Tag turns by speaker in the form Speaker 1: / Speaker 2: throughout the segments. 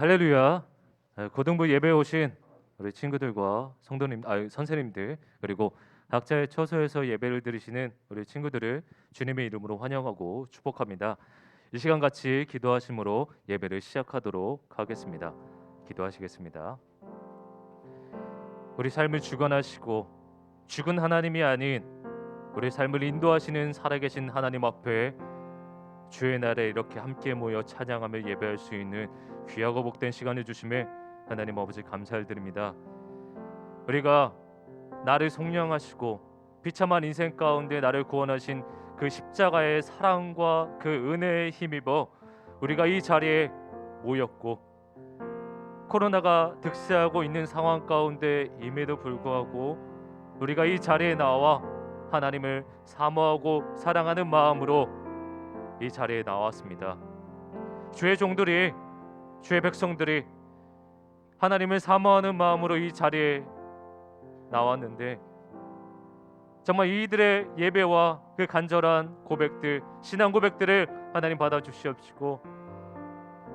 Speaker 1: 할렐루야. 고등부 예배에 오신 우리 친구들과 성도님, 선생님들, 그리고 각자의 처소에서 예배를 드리시는 우리 친구들을 주님의 이름으로 환영하고 축복합니다. 이 시간 같이 기도하심으로 예배를 시작하도록 하겠습니다. 기도하시겠습니다. 우리 삶을 주관하시고 죽은 하나님이 아닌 우리 삶을 인도하시는 살아계신 하나님 앞에 주의 날에 이렇게 함께 모여 찬양하며 예배할 수 있는 귀하고 복된 시간을 주심에 하나님 아버지 감사를 드립니다. 우리가 나를 속량하시고 비참한 인생 가운데 나를 구원하신 그 십자가의 사랑과 그 은혜에 힘입어 우리가 이 자리에 모였고, 코로나가 득세하고 있는 상황 가운데 임에도 불구하고 우리가 이 자리에 나와 하나님을 사모하고 사랑하는 마음으로 이 자리에 나왔습니다. 주의 종들이, 주의 백성들이 하나님을 사모하는 마음으로 이 자리에 나왔는데, 정말 이들의 예배와 그 간절한 고백들, 신앙 고백들을 하나님 받아 주시옵시고,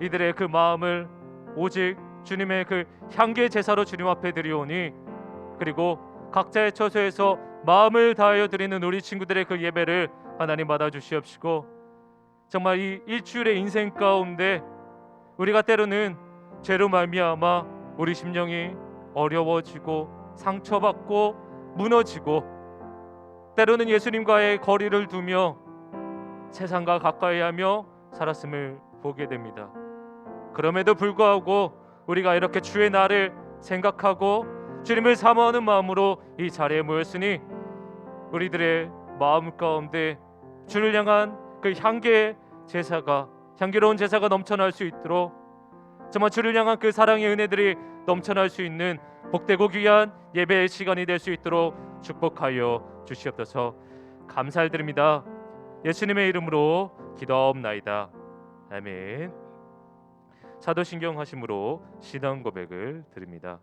Speaker 1: 이들의 그 마음을 오직 주님의 그 향기의 제사로 주님 앞에 드리오니, 그리고 각자의 처소에서 마음을 다하여 드리는 우리 친구들의 그 예배를 하나님 받아 주시옵시고, 정말 이 일주일의 인생 가운데 우리가 때로는 죄로 말미암아 우리 심령이 어려워지고 상처받고 무너지고, 때로는 예수님과의 거리를 두며 세상과 가까이하며 살았음을 보게 됩니다. 그럼에도 불구하고 우리가 이렇게 주의 날을 생각하고 주님을 사모하는 마음으로 이 자리에 모였으니, 우리들의 마음 가운데 주를 향한 그 향기로운 제사가 넘쳐날 수 있도록, 정말 주를 향한 그 사랑의 은혜들이 넘쳐날 수 있는 복되고 귀한 예배의 시간이 될 수 있도록 축복하여 주시옵소서. 감사드립니다. 예수님의 이름으로 기도하옵나이다. 아멘. 사도신경 하심으로 신앙 고백을 드립니다.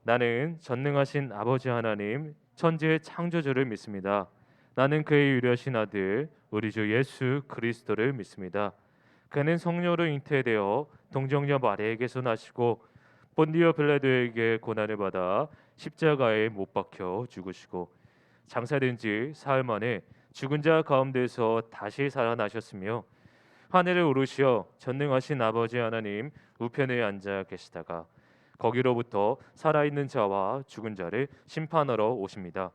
Speaker 1: 나는 전능하신 아버지 하나님, 천지의 창조주를 믿습니다. 나는 그의 유일하신 아들 우리 주 예수 그리스도를 믿습니다. 그는 성령으로 잉태되어 동정녀 마리아에게서 나시고 본디오 빌라도에게 고난을 받아 십자가에 못 박혀 죽으시고 장사된 지 사흘 만에 죽은 자 가운데서 다시 살아나셨으며 하늘을 오르시어 전능하신 아버지 하나님 우편에 앉아 계시다가 거기로부터 살아있는 자와 죽은 자를 심판하러 오십니다.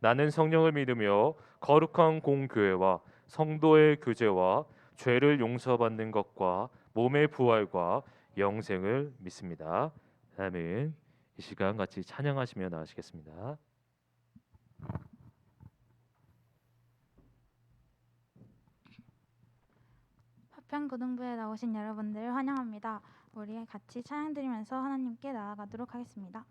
Speaker 1: 나는 성령을 믿으며 거룩한 공교회와 성도의 교제와 죄를 용서받는 것과 몸의 부활과 영생을 믿습니다. 아멘. 이 시간 같이 찬양하시며 나가시겠습니다.
Speaker 2: 파편고등부에 나오신 여러분들 환영합니다. 우리 같이 찬양 드리면서 하나님께 나아가도록 하겠습니다.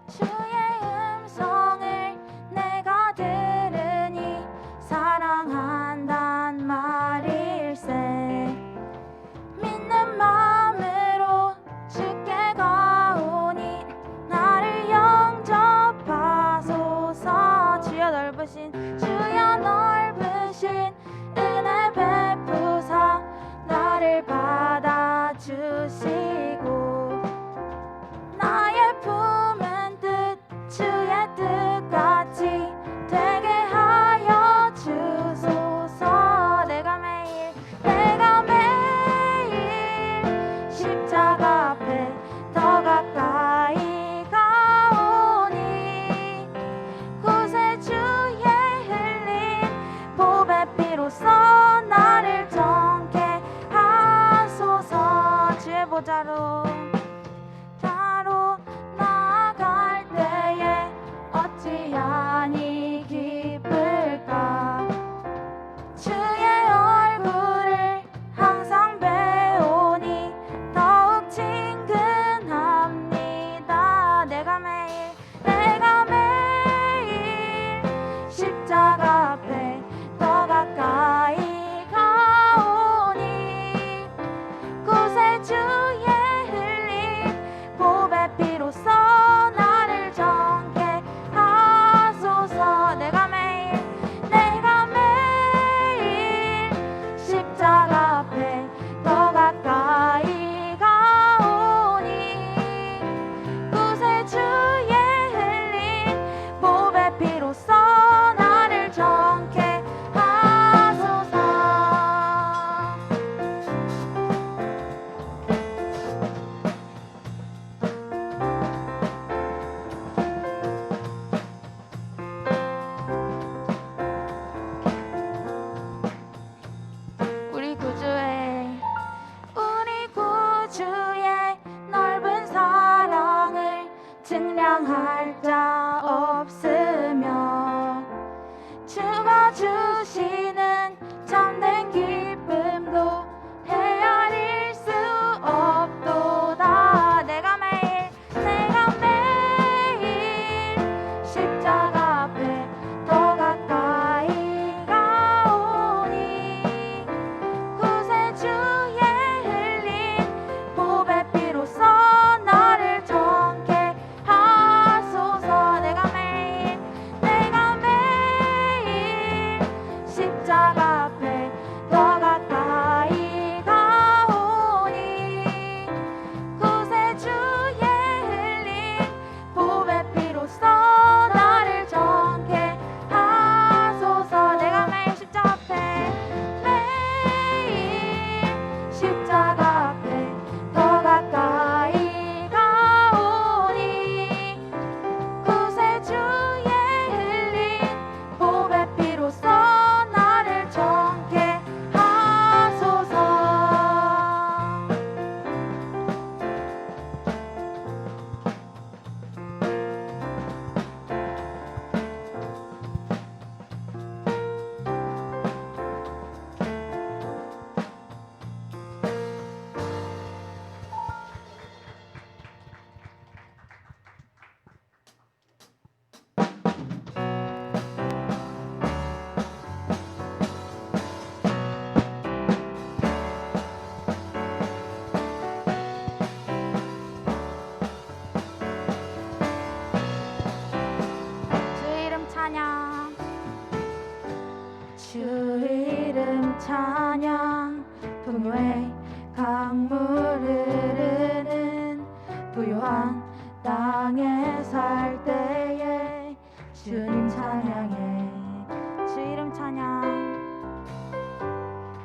Speaker 2: 주의 음성을 내가 들으니 사랑한단 말일세. 믿는 마음으로 주께 가오니 나를 영접하소서. 주여 넓으신 은혜 베푸사 나를 받아주시고 나의 품은 뜻 주의 뜻같이 되게 하여 주소서. 내가 매일 십자가 앞에 더 가까이 가오니 구세주의 흘린 보배 피로써 나를 정케 하소서. 주의 보좌로 나아갈 때에 어찌하니 기쁠까. 주의 얼굴을 항상 배우니 더욱 친근합니다. 내가 매일 십자가 앞에 더 가까이 가오니 구세주의 흘린 보배 피로써 나를 정케 하소서. 내가 매일 십자가 앞에 더 가까이 가오니 구세주의 흘린 보배 피로써 나를 정케 하소서. 풍요의 강물 흐르는 부유한 땅에 살 때에 주님 찬양해. 주 이름 찬양,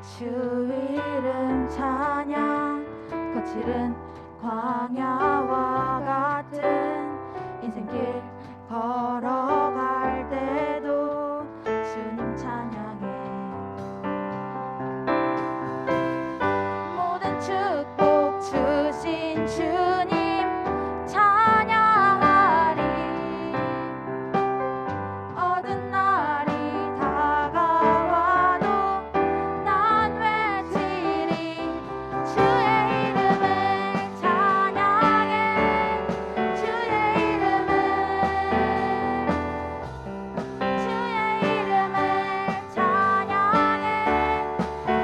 Speaker 2: 주 이름 찬양. 거칠은 광야와 같은 인생길 걸어갈 때도 주님 찬양해. 모든 축복 주신 주님 찬양하리. 어두운 날이 다가와도 난 외치리. 주의 이름을 찬양해. 주의 이름을 찬양해.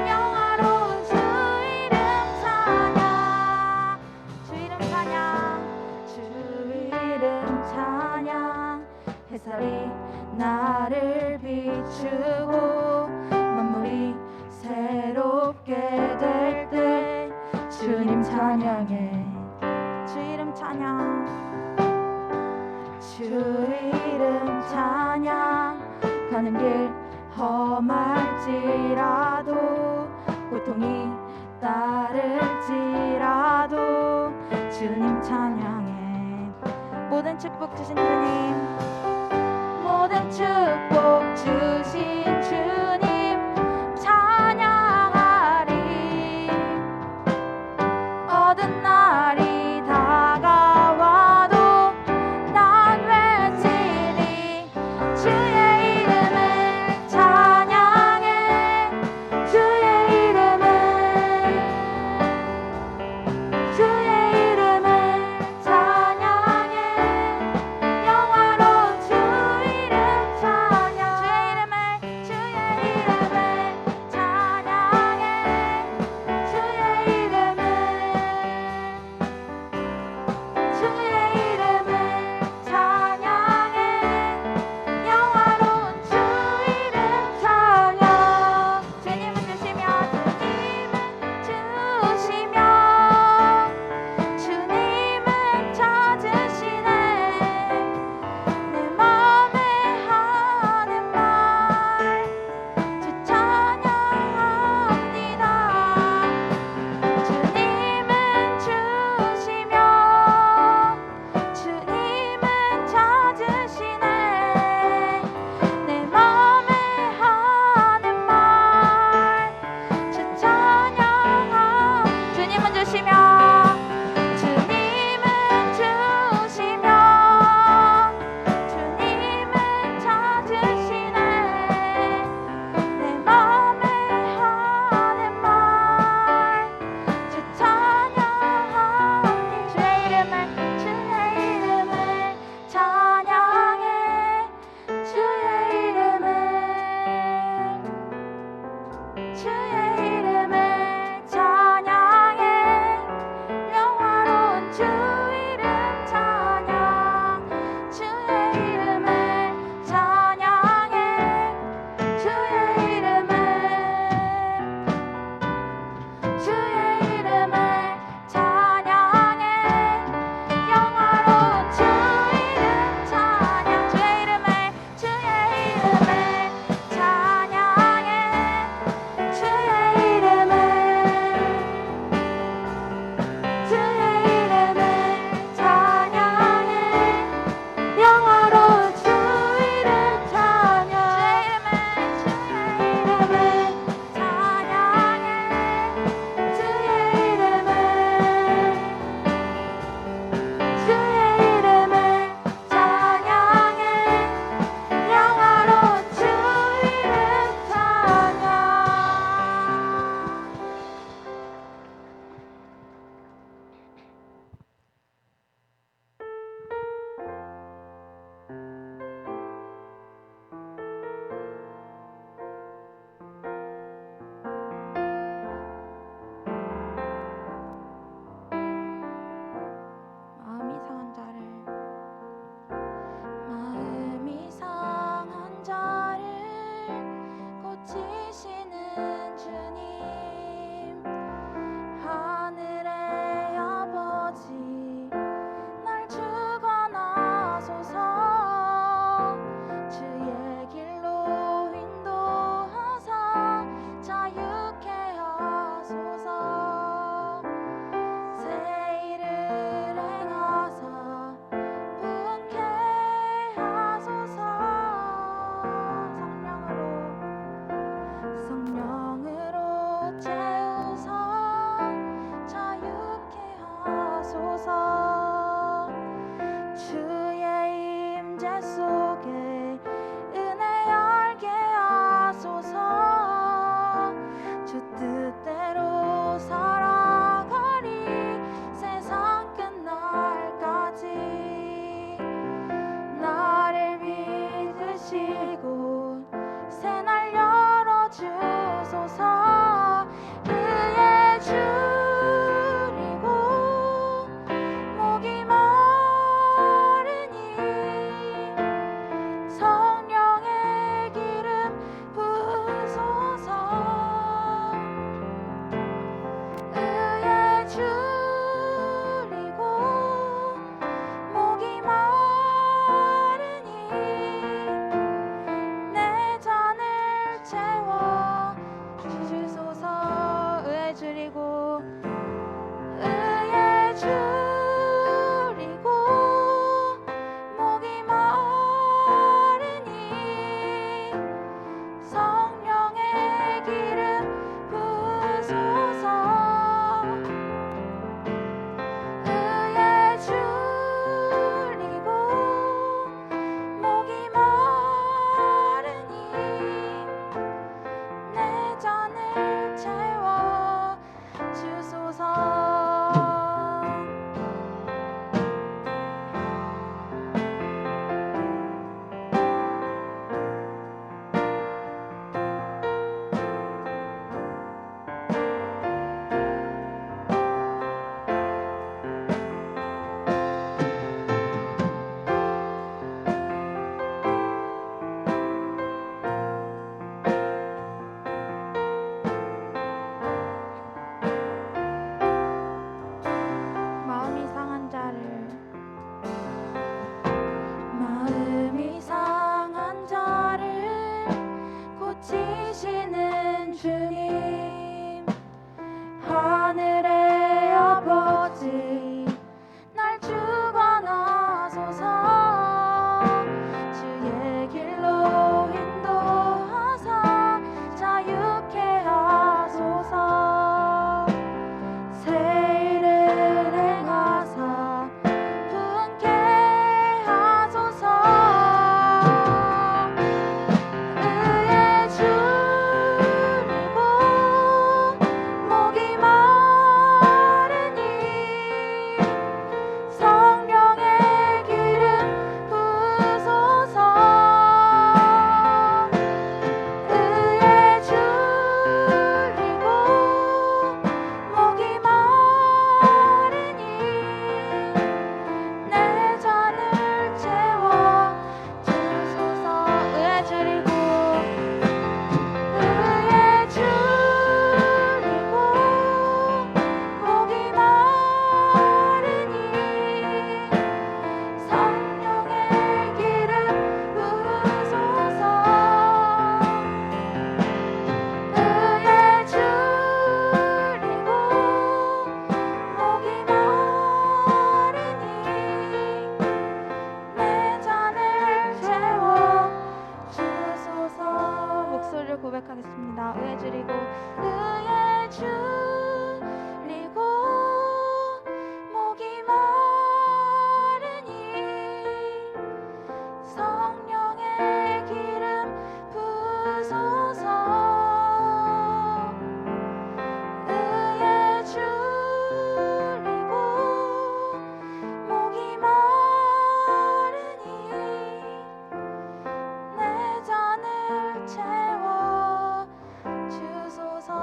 Speaker 2: 영화로운 주 이름 찬양. 주 이름 찬양, 주 이름 찬양. 햇살이 나를 비추고 만물이 새롭게 될 때 주님 찬양해. 주 이름 찬양, 주 이름 찬양. 가는 길 험할지라도 고통이 따를지라도 주님 찬양해. 모든 축복 주신 주님, 모든 축복 주신 주님 찬양하리. 어두운 날이 다가와도 난 외치리. 주의 이름을 찬양해. 주의 이름을 찬양해. 영화로운 주 이름 찬양. 주의 이름 드리고 의에 줄이고 목이 마르니 성령의 기름 부소서 의에 줄이고 목이 마르니 내 잔을 채워 주소서.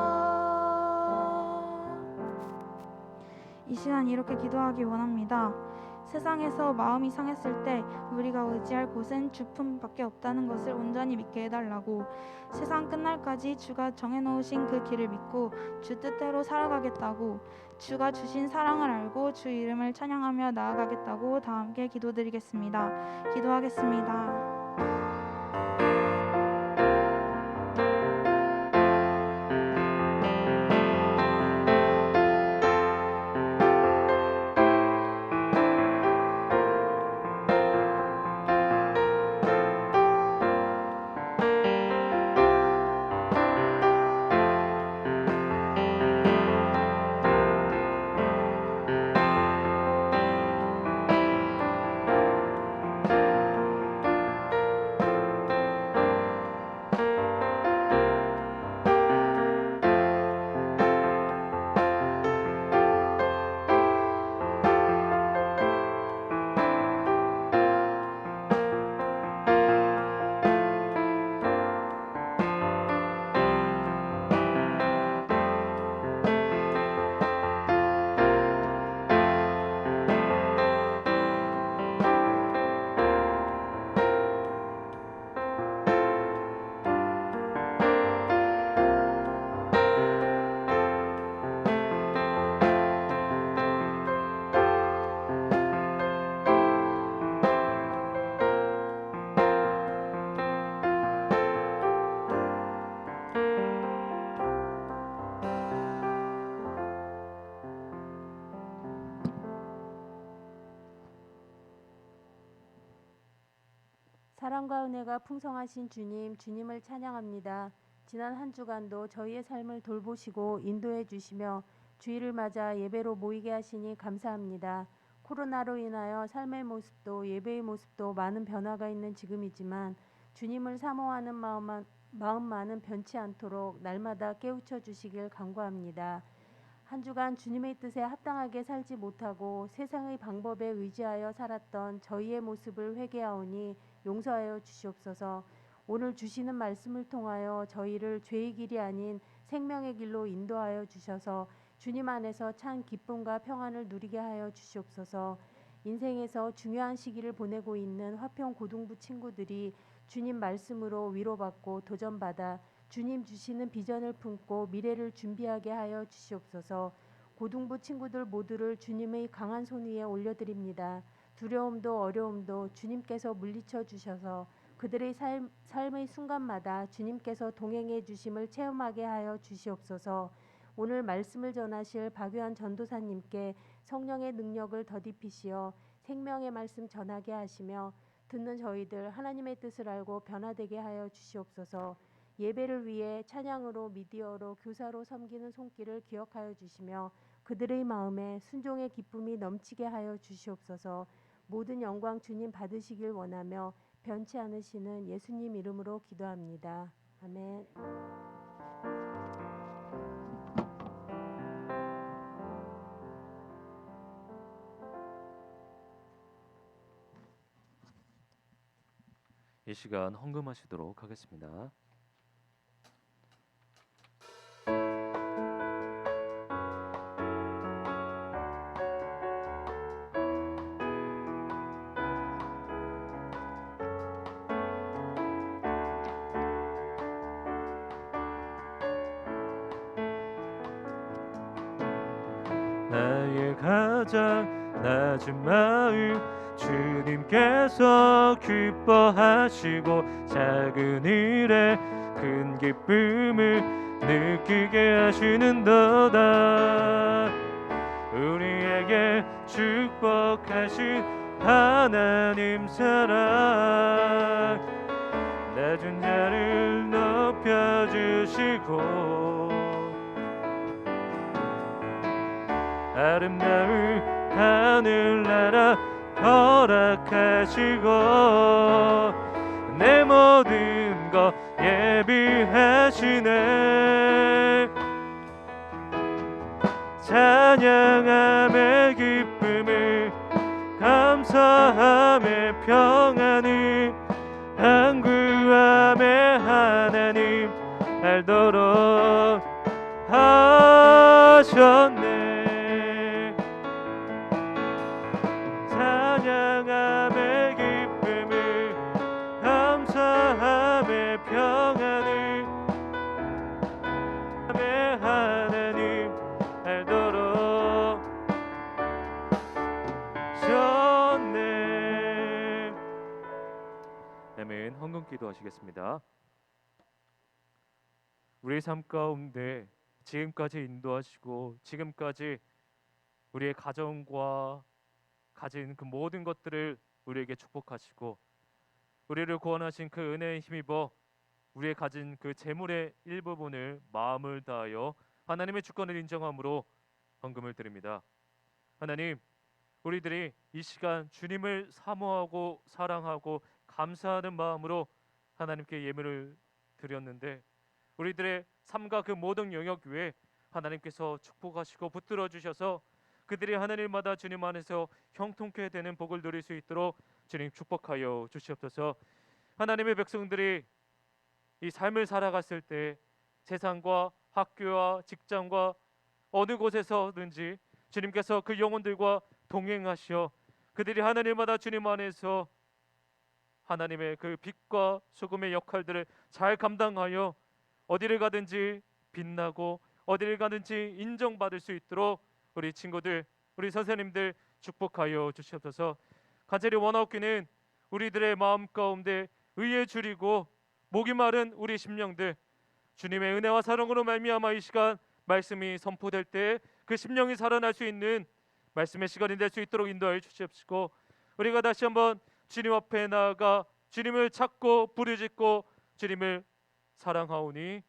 Speaker 2: 이 시간 이렇게 기도하기 원합니다. 세상에서 마음이 상했을 때 우리가 의지할 곳은 주품밖에 없다는 것을 온전히 믿게 해달라고. 세상 끝날까지 주가 정해놓으신 그 길을 믿고 주 뜻대로 살아가겠다고. 주가 주신 사랑을 알고 주 이름을 찬양하며 나아가겠다고 다 함께 기도드리겠습니다. 기도하겠습니다.
Speaker 3: 사랑과 은혜가 풍성하신 주님, 주님을 찬양합니다. 지난 한 주간도 저희의 삶을 돌보시고 인도해 주시며 주일을 맞아 예배로 모이게 하시니 감사합니다. 코로나로 인하여 삶의 모습도 예배의 모습도 많은 변화가 있는 지금이지만 주님을 사모하는 마음만은 변치 않도록 날마다 깨우쳐 주시길 간구합니다. 한 주간 주님의 뜻에 합당하게 살지 못하고 세상의 방법에 의지하여 살았던 저희의 모습을 회개하오니 용서하여 주시옵소서. 오늘 주시는 말씀을 통하여 저희를 죄의 길이 아닌 생명의 길로 인도하여 주셔서 주님 안에서 참 기쁨과 평안을 누리게 하여 주시옵소서. 인생에서 중요한 시기를 보내고 있는 화평 고등부 친구들이 주님 말씀으로 위로받고 도전받아 주님 주시는 비전을 품고 미래를 준비하게 하여 주시옵소서. 고등부 친구들 모두를 주님의 강한 손 위에 올려드립니다. 두려움도 어려움도 주님께서 물리쳐 주셔서 그들의 삶의 순간마다 주님께서 동행해 주심을 체험하게 하여 주시옵소서. 오늘 말씀을 전하실 박유한 전도사님께 성령의 능력을 더딥히시어 생명의 말씀 전하게 하시며 듣는 저희들 하나님의 뜻을 알고 변화되게 하여 주시옵소서. 예배를 위해 찬양으로 미디어로 교사로 섬기는 손길을 기억하여 주시며 그들의 마음에 순종의 기쁨이 넘치게 하여 주시옵소서. 모든 영광 주님 받으시길 원하며 변치 않으시는 예수님 이름으로 기도합니다. 아멘.
Speaker 1: 이 시간 헌금하시도록 하겠습니다. 나의 가장 낮은 마음 주님께서 기뻐하시고 작은 일에 큰 기쁨을 느끼게 하시는도다. 우리에게 축복하신 하나님 사랑 낮은 자를 높여주시고 아름다운 하늘나라 허락하시고 내 모든 것 예비하시네 찬양함의 기쁨을 감사함의 평안을 간구함의 하나님 알도록 하셨네 찬양함의 기쁨을 감사함의 평안을 함의 하나님 알도록 하셨네. 아멘. 헌금 기도하시겠습니다. 우리의 삶 가운데 지금까지 인도하시고 지금까지 우리의 가정과 가진 그 모든 것들을 우리에게 축복하시고 우리를 구원하신 그 은혜에 힘입어 우리의 가진 그 재물의 일부분을 마음을 다하여 하나님의 주권을 인정함으로 헌금을 드립니다. 하나님, 우리들이 이 시간 주님을 사모하고 사랑하고 감사하는 마음으로 하나님께 예물을 드렸는데 우리들의 삶과 그 모든 영역 위에 하나님께서 축복하시고 붙들어 주셔서 그들이 하늘마다 주님 안에서 형통케 되는 복을 누릴 수 있도록 주님 축복하여 주시옵소서. 하나님의 백성들이 이 삶을 살아갔을 때 세상과 학교와 직장과 어느 곳에서든지 주님께서 그 영혼들과 동행하시어 그들이 하나님마다 주님 안에서 하나님의 그 빛과 소금의 역할들을 잘 감당하여 어디를 가든지 빛나고 어디를 가든지 인정받을 수 있도록 우리 친구들, 우리 선생님들 축복하여 주시옵소서. 간절히 원하옵기는 우리들의 마음 가운데 의에 줄이고 목이 마른 우리 심령들 주님의 은혜와 사랑으로 말미암아 이 시간 말씀이 선포될 때 그 심령이 살아날 수 있는 말씀의 시간이 될 수 있도록 인도하여 주시옵시고 우리가 다시 한번 주님 앞에 나아가 주님을 찾고 부르짖고 주님을 사랑하오니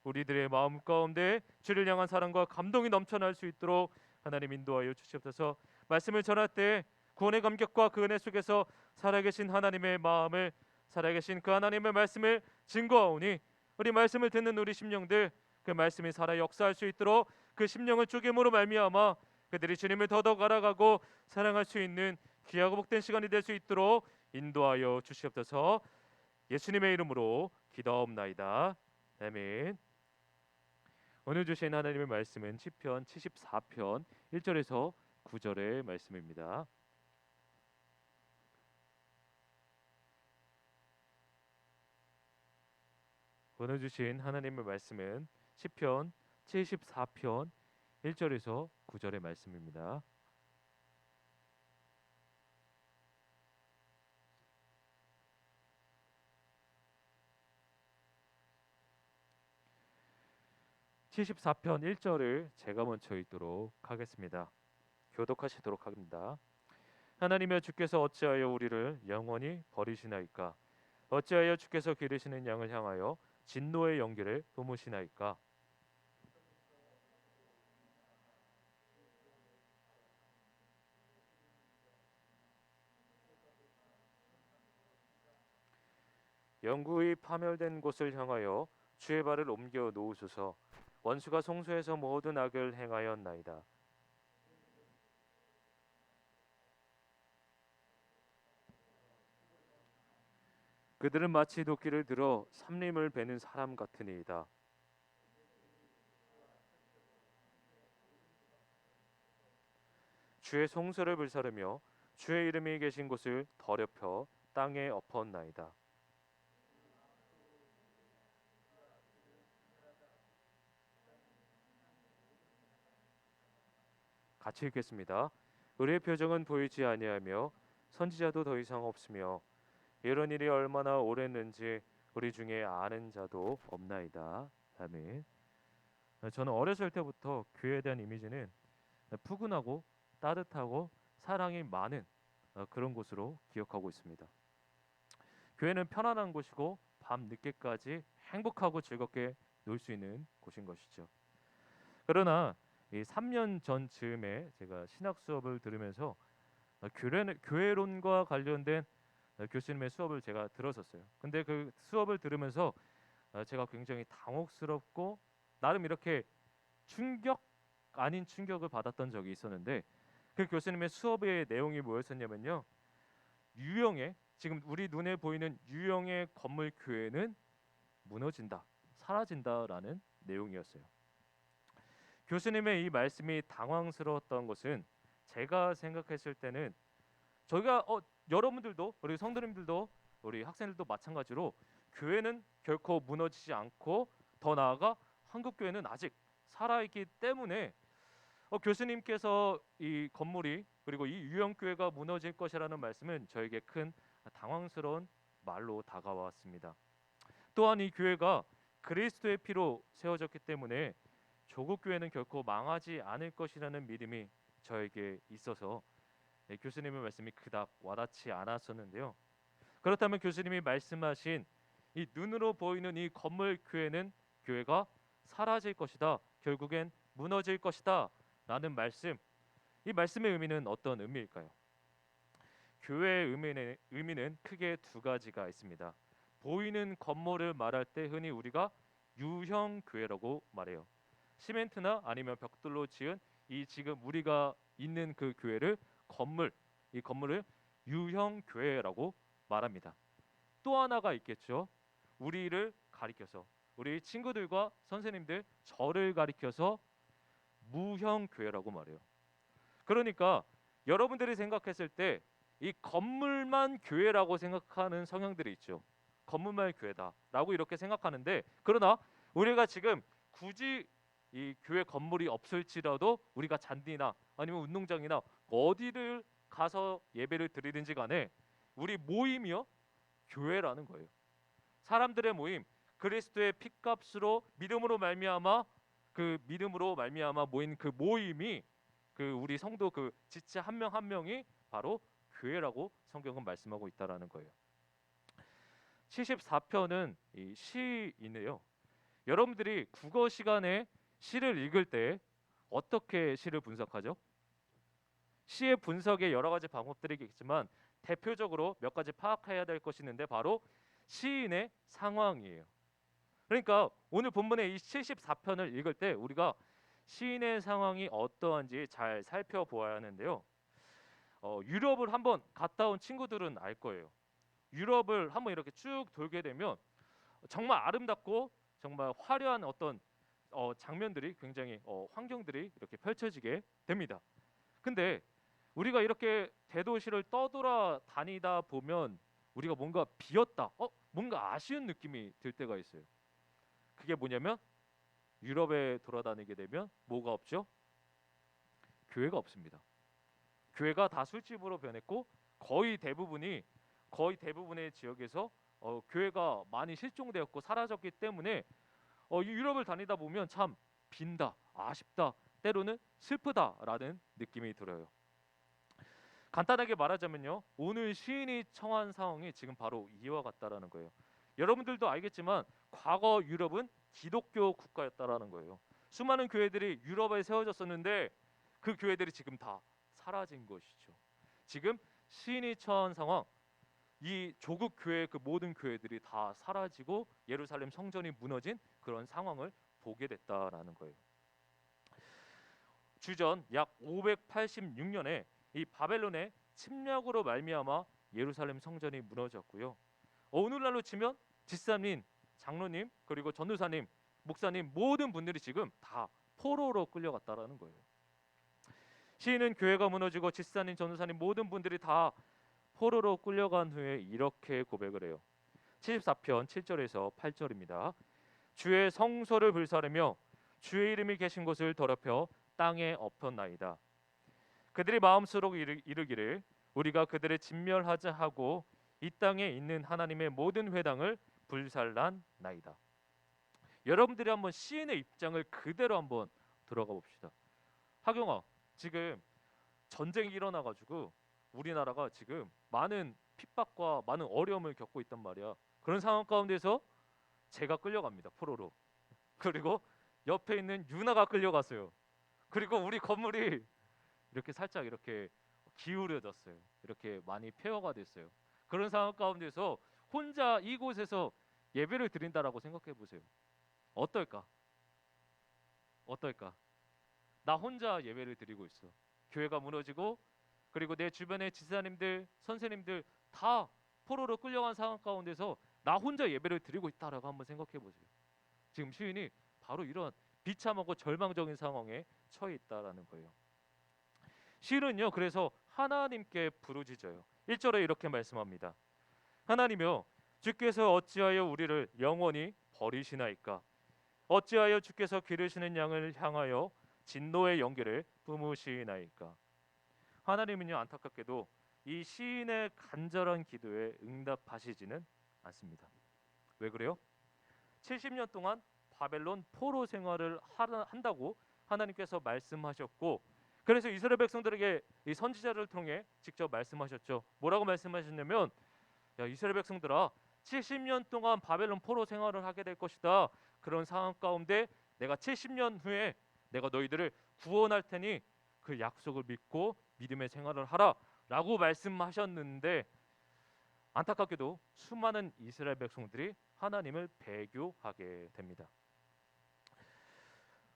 Speaker 1: 우리들의 마음 가운데 주를 향한 사랑과 감동이 넘쳐날 수 있도록 하나님 인도하여 주시옵소서. 말씀을 전할 때 구원의 감격과 그 은혜 속에서 살아계신 하나님의 마음을 살아계신 그 하나님의 말씀을 증거하오니 우리 말씀을 듣는 우리 심령들 그 말씀이 살아 역사할 수 있도록 그 심령을 쪼개므로 말미암아 그들이 주님을 더더욱 알아가고 사랑할 수 있는 귀하고 복된 시간이 될 수 있도록 인도하여 주시옵소서. 예수님의 이름으로 기도하옵나이다. 아멘. 오늘 주신 하나님의 말씀은 시편 74편 1절에서 9절의 말씀입니다. 오늘 주신 하나님의 말씀은 시편 74편 1절에서 9절의 말씀입니다. (74편) 1절을 제가 먼저 읽도록 하겠습니다. 교독하시도록 합니다. 하나님이여 주께서 어찌하여 우리를 영원히 버리시나이까? 어찌하여 주께서 기르시는 양을 향하여 진노의 연기를 품으시나이까? 영구히 파멸된 곳을 향하여 주의 발을 옮겨 놓으소서. 원수가 송수에서 모든 악을 행하였나이다. 그들은 마치 도끼를 들어 삼림을 베는 사람 같으니이다. 주의 송수를 불사르며 주의 이름이 계신 곳을 더럽혀 땅에 엎었나이다. 같이 읽겠습니다. 의의 표정은 보이지 아니하며 선지자도 더 이상 없으며 이런 일이 얼마나 오랬는지 우리 중에 아는 자도 없나이다. 아멘. 저는 어렸을 때부터 교회에 대한 이미지는 푸근하고 따뜻하고 사랑이 많은 그런 곳으로 기억하고 있습니다. 교회는 편안한 곳이고 밤 늦게까지 행복하고 즐겁게 놀 수 있는 곳인 것이죠. 그러나 이 3년 전 즈음에 제가 신학 수업을 들으면서 교회론과 관련된 교수님의 수업을 제가 들었었어요. 근데 그 수업을 들으면서 제가 굉장히 당혹스럽고 나름 이렇게 충격 아닌 충격을 받았던 적이 있었는데, 그 교수님의 수업의 내용이 뭐였었냐면요, 유형의, 지금 우리 눈에 보이는 유형의 건물 교회는 무너진다, 사라진다라는 내용이었어요. 교수님의 이 말씀이 당황스러웠던 것은, 제가 생각했을 때는 저희가 여러분들도, 우리 성도님들도, 우리 학생들도 마찬가지로 교회는 결코 무너지지 않고, 더 나아가 한국 교회는 아직 살아있기 때문에 교수님께서 이 건물이, 그리고 이 유형 교회가 무너질 것이라는 말씀은 저에게 큰 당황스러운 말로 다가왔습니다. 또한 이 교회가 그리스도의 피로 세워졌기 때문에 조국 교회는 결코 망하지 않을 것이라는 믿음이 저에게 있어서 교수님의 말씀이 그닥 와닿지 않았었는데요. 그렇다면 교수님이 말씀하신 이 눈으로 보이는 이 건물 교회는, 교회가 사라질 것이다, 결국엔 무너질 것이다 라는 말씀, 이 말씀의 의미는 어떤 의미일까요? 교회의 의미는 크게 두 가지가 있습니다. 보이는 건물을 말할 때 흔히 우리가 유형 교회라고 말해요. 시멘트나 아니면 벽돌로 지은 이 지금 우리가 있는 그 교회를 이 건물을 유형 교회라고 말합니다. 또 하나가 있겠죠. 우리를 가리켜서, 우리 친구들과 선생님들, 저를 가리켜서 무형 교회라고 말해요. 그러니까 여러분들이 생각했을 때 이 건물만 교회라고 생각하는 성향들이 있죠. 건물만 교회다라고 이렇게 생각하는데, 그러나 우리가 지금 굳이 이 교회 건물이 없을지라도 우리가 잔디나 아니면 운동장이나 어디를 가서 예배를 드리든지 간에 우리 모임이요, 교회라는 거예요. 사람들의 모임, 그리스도의 피값으로 믿음으로 말미암아 모인 그 모임이, 그 우리 성도 그 지체 한 명 한 명이 바로 교회라고 성경은 말씀하고 있다라는 거예요. 74편은 이 시인데요. 여러분들이 국어 시간에 시를 읽을 때 어떻게 시를 분석하죠? 시의 분석에 여러 가지 방법들이 있겠지만 대표적으로 몇 가지 파악해야 될 것이 있는데, 바로 시인의 상황이에요. 그러니까 오늘 본문의 이 74편을 읽을 때 우리가 시인의 상황이 어떠한지 잘 살펴보아야 하는데요. 유럽을 한번 갔다 온 친구들은 알 거예요. 유럽을 한번 이렇게 쭉 돌게 되면 정말 아름답고 정말 화려한 어떤 장면들이, 굉장히 환경들이 이렇게 펼쳐지게 됩니다. 근데 우리가 이렇게 대도시를 떠돌아 다니다 보면 우리가 뭔가 비었다, 뭔가 아쉬운 느낌이 들 때가 있어요. 그게 뭐냐면, 유럽에 돌아다니게 되면 뭐가 없죠? 교회가 없습니다. 교회가 다 술집으로 변했고, 거의 대부분의 지역에서 교회가 많이 실종되었고 사라졌기 때문에 유럽을 다니다 보면 참 빈다, 아쉽다, 때로는 슬프다라는 느낌이 들어요. 간단하게 말하자면요, 오늘 시인이 청한 상황이 지금 바로 이와 같다라는 거예요. 여러분들도 알겠지만 과거 유럽은 기독교 국가였다라는 거예요. 수많은 교회들이 유럽에 세워졌었는데 그 교회들이 지금 다 사라진 것이죠. 지금 시인이 처한 상황, 이 조국 교회 그 모든 교회들이 다 사라지고 예루살렘 성전이 무너진 그런 상황을 보게 됐다라는 거예요. 주전 약 586년에 이 바벨론의 침략으로 말미암아 예루살렘 성전이 무너졌고요. 오늘날로 치면 집사님, 장로님, 그리고 전도사님, 목사님, 모든 분들이 지금 다 포로로 끌려갔다라는 거예요. 시인은 교회가 무너지고 집사님, 전도사님 모든 분들이 다 포로로 끌려간 후에 이렇게 고백을 해요. 74편 7절에서 8절입니다. 주의 성소를 불사르며 주의 이름이 계신 곳을 더럽혀 땅에 엎었나이다. 그들이 마음속으로 이르기를 우리가 그들을 진멸하자 하고 이 땅에 있는 하나님의 모든 회당을 불살랐나이다. 여러분들이 한번 시인의 입장을 그대로 한번 들어가 봅시다. 하경아, 지금 전쟁이 일어나가지고 우리나라가 지금 많은 핍박과 많은 어려움을 겪고 있단 말이야. 그런 상황 가운데서 제가 끌려갑니다. 포로로. 그리고 옆에 있는 유나가 끌려갔어요. 그리고 우리 건물이 이렇게 살짝 이렇게 기울어졌어요. 이렇게 많이 폐허가 됐어요. 그런 상황 가운데서 혼자 이곳에서 예배를 드린다라고 생각해 보세요. 어떨까? 어떨까? 나 혼자 예배를 드리고 있어. 교회가 무너지고 그리고 내 주변의 지사님들, 선생님들 다 포로로 끌려간 상황 가운데서 나 혼자 예배를 드리고 있다라고 한번 생각해 보세요. 지금 시인이 바로 이런 비참하고 절망적인 상황에 처해 있다라는 거예요. 시인은요, 그래서 하나님께 부르짖어요. 1절에 이렇게 말씀합니다. 하나님이여, 주께서 어찌하여 우리를 영원히 버리시나이까? 어찌하여 주께서 기르시는 양을 향하여 진노의 연기를 뿜으시나이까? 하나님은요, 안타깝게도 이 시인의 간절한 기도에 응답하시지는 않습니다. 왜 그래요? 70년 동안 바벨론 포로 생활을 한다고 하나님께서 말씀하셨고, 그래서 이스라엘 백성들에게 이 선지자를 통해 직접 말씀하셨죠. 뭐라고 말씀하셨냐면, 야, 이스라엘 백성들아, 70년 동안 바벨론 포로 생활을 하게 될 것이다. 그런 상황 가운데 내가 70년 후에 내가 너희들을 구원할 테니 그 약속을 믿고 믿음의 생활을 하라라고 말씀하셨는데, 안타깝게도 수많은 이스라엘 백성들이 하나님을 배교하게 됩니다.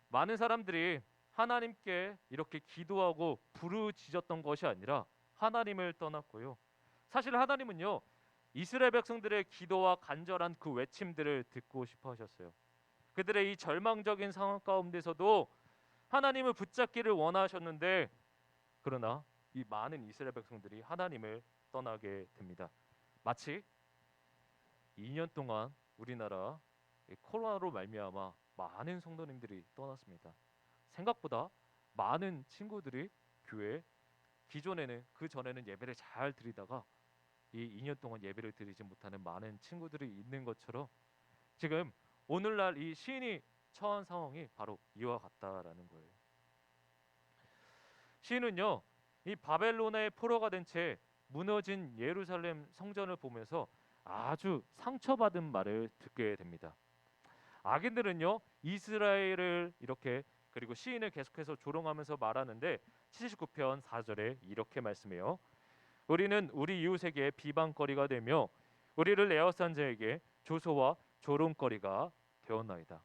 Speaker 1: 많은 사람들이 하나님께 이렇게 기도하고 부르짖었던 것이 아니라 하나님을 떠났고요. 사실 하나님은요, 이스라엘 백성들의 기도와 간절한 그 외침들을 듣고 싶어 하셨어요. 그들의 이 절망적인 상황 가운데서도 하나님을 붙잡기를 원하셨는데, 그러나 이 많은 이스라엘 백성들이 하나님을 떠나게 됩니다. 마치 2년 동안 우리나라 코로나로 말미암아 많은 성도님들이 떠났습니다. 생각보다 많은 친구들이 교회, 기존에는 그 전에는 예배를 잘 드리다가 이 2년 동안 예배를 드리지 못하는 많은 친구들이 있는 것처럼 지금 오늘날 이 시인이 처한 상황이 바로 이와 같다라는 거예요. 시인은요, 이 바벨론의 포로가 된 채 무너진 예루살렘 성전을 보면서 아주 상처받은 말을 듣게 됩니다. 악인들은요, 이스라엘을 이렇게, 그리고 시인을 계속해서 조롱하면서 말하는데 79편 4절에 이렇게 말씀해요. 우리는 우리 이웃에게 비방거리가 되며 우리를 에워싼 자에게 조소와 조롱거리가 되었나이다.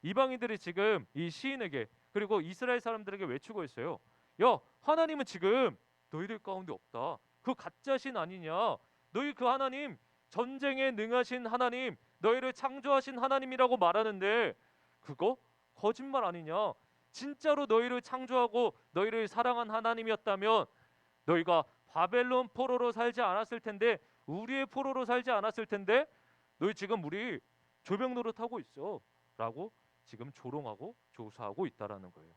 Speaker 1: 이방인들이 지금 이 시인에게, 그리고 이스라엘 사람들에게 외치고 있어요. 야, 하나님은 지금 너희들 가운데 없다. 그 가짜 신 아니냐? 너희 그 하나님, 전쟁에 능하신 하나님, 너희를 창조하신 하나님이라고 말하는데 그거 거짓말 아니냐? 진짜로 너희를 창조하고 너희를 사랑한 하나님이었다면 너희가 바벨론 포로로 살지 않았을 텐데, 우리의 포로로 살지 않았을 텐데 너희 지금 우리 조병 노릇하고 있어 라고 지금 조롱하고 조소하고 있다라는 거예요.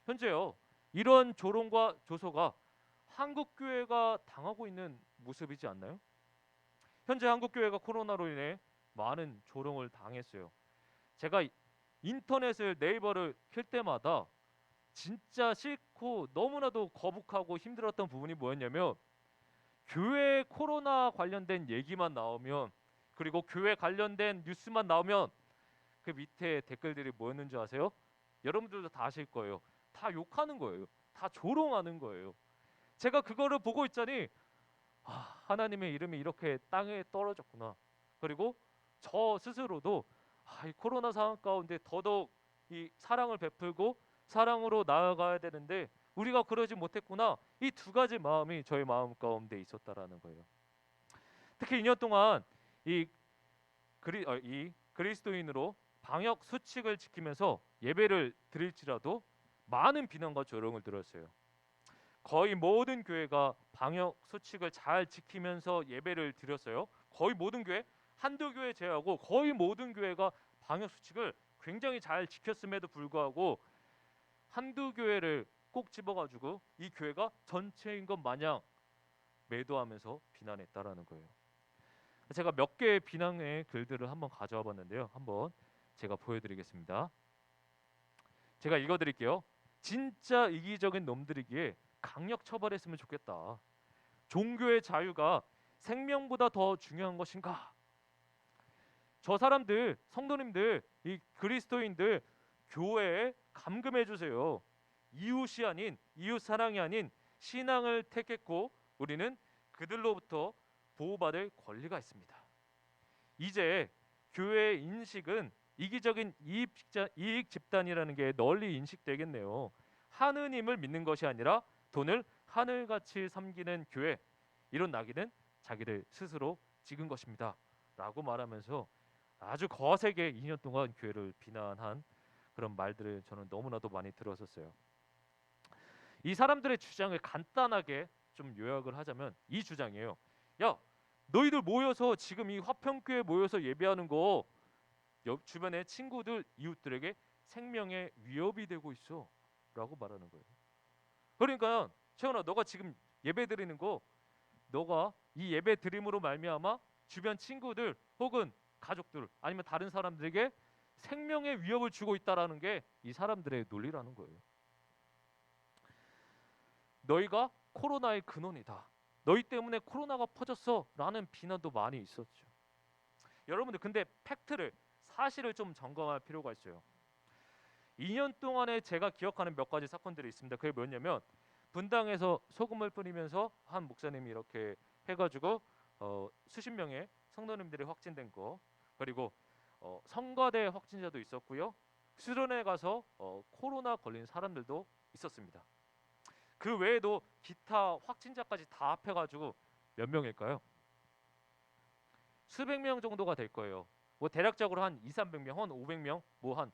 Speaker 1: 현재요, 이런 조롱과 조소가 한국 교회가 당하고 있는 모습이지 않나요? 현재 한국 교회가 코로나로 인해 많은 조롱을 당했어요. 제가 인터넷을, 네이버를 켤 때마다 진짜 싫고 너무나도 거북하고 힘들었던 부분이 뭐였냐면, 교회 코로나 관련된 얘기만 나오면, 그리고 교회 관련된 뉴스만 나오면 그 밑에 댓글들이 뭐였는지 아세요? 여러분들도 다 아실 거예요. 다 욕하는 거예요. 다 조롱하는 거예요. 제가 그거를 보고 있자니 하나님의 이름이 이렇게 땅에 떨어졌구나. 그리고 저 스스로도 이 코로나 상황 가운데 더더욱 이 사랑을 베풀고 사랑으로 나아가야 되는데 우리가 그러지 못했구나. 이 두 가지 마음이 저의 마음 가운데 있었다라는 거예요. 특히 2년 동안 이 그리스도인으로 방역 수칙을 지키면서 예배를 드릴지라도 많은 비난과 조롱을 들었어요. 거의 모든 교회가 방역 수칙을 잘 지키면서 예배를 드렸어요. 거의 모든 교회, 한두 교회 제외하고 거의 모든 교회가 방역 수칙을 굉장히 잘 지켰음에도 불구하고 한두 교회를 꼭 집어가지고 이 교회가 전체인 것 마냥 매도하면서 비난했다라는 거예요. 제가 몇 개의 비난의 글들을 한번 가져와 봤는데요. 한번 제가 보여드리겠습니다. 제가 읽어드릴게요. 진짜 이기적인 놈들이기에 강력 처벌했으면 좋겠다. 종교의 자유가 생명보다 더 중요한 것인가? 저 사람들, 성도님들, 이 그리스도인들 교회에 감금해 주세요. 이웃이 아닌, 이웃 사랑이 아닌 신앙을 택했고 우리는 그들로부터 보호받을 권리가 있습니다. 이제 교회의 인식은 이기적인 이익 집단이라는 게 널리 인식되겠네요. 하느님을 믿는 것이 아니라 돈을 하늘같이 섬기는 교회, 이런 낙인은 자기들 스스로 찍은 것입니다 라고 말하면서 아주 거세게 2년 동안 교회를 비난한 그런 말들을 저는 너무나도 많이 들었었어요. 이 사람들의 주장을 간단하게 좀 요약을 하자면 이 주장이에요. 야, 너희들 모여서 지금 이 화평교회 모여서 예배하는 거 옆 주변의 친구들, 이웃들에게 생명의 위협이 되고 있어 라고 말하는 거예요. 그러니까 채원아, 너가 지금 예배 드리는 거, 너가 이 예배 드림으로 말미암아 주변 친구들 혹은 가족들 아니면 다른 사람들에게 생명의 위협을 주고 있다라는 게 이 사람들의 논리라는 거예요. 너희가 코로나의 근원이다, 너희 때문에 코로나가 퍼졌어라는 비난도 많이 있었죠. 여러분들 근데 팩트를, 사실을 좀 점검할 필요가 있어요. 2년 동안에 제가 기억하는 몇 가지 사건들이 있습니다. 그게 뭐냐면 분당에서 소금을 뿌리면서 한 목사님이 이렇게 해가지고 수십 명의 성도님들이 확진된 거, 그리고 성가대 확진자도 있었고요. 수련회 가서 코로나 걸린 사람들도 있었습니다. 그 외에도 기타 확진자까지 다 합해가지고 몇 명일까요? 수백 명 정도가 될 거예요. 뭐 대략적으로 한 2, 300명, 한 500명, 뭐 한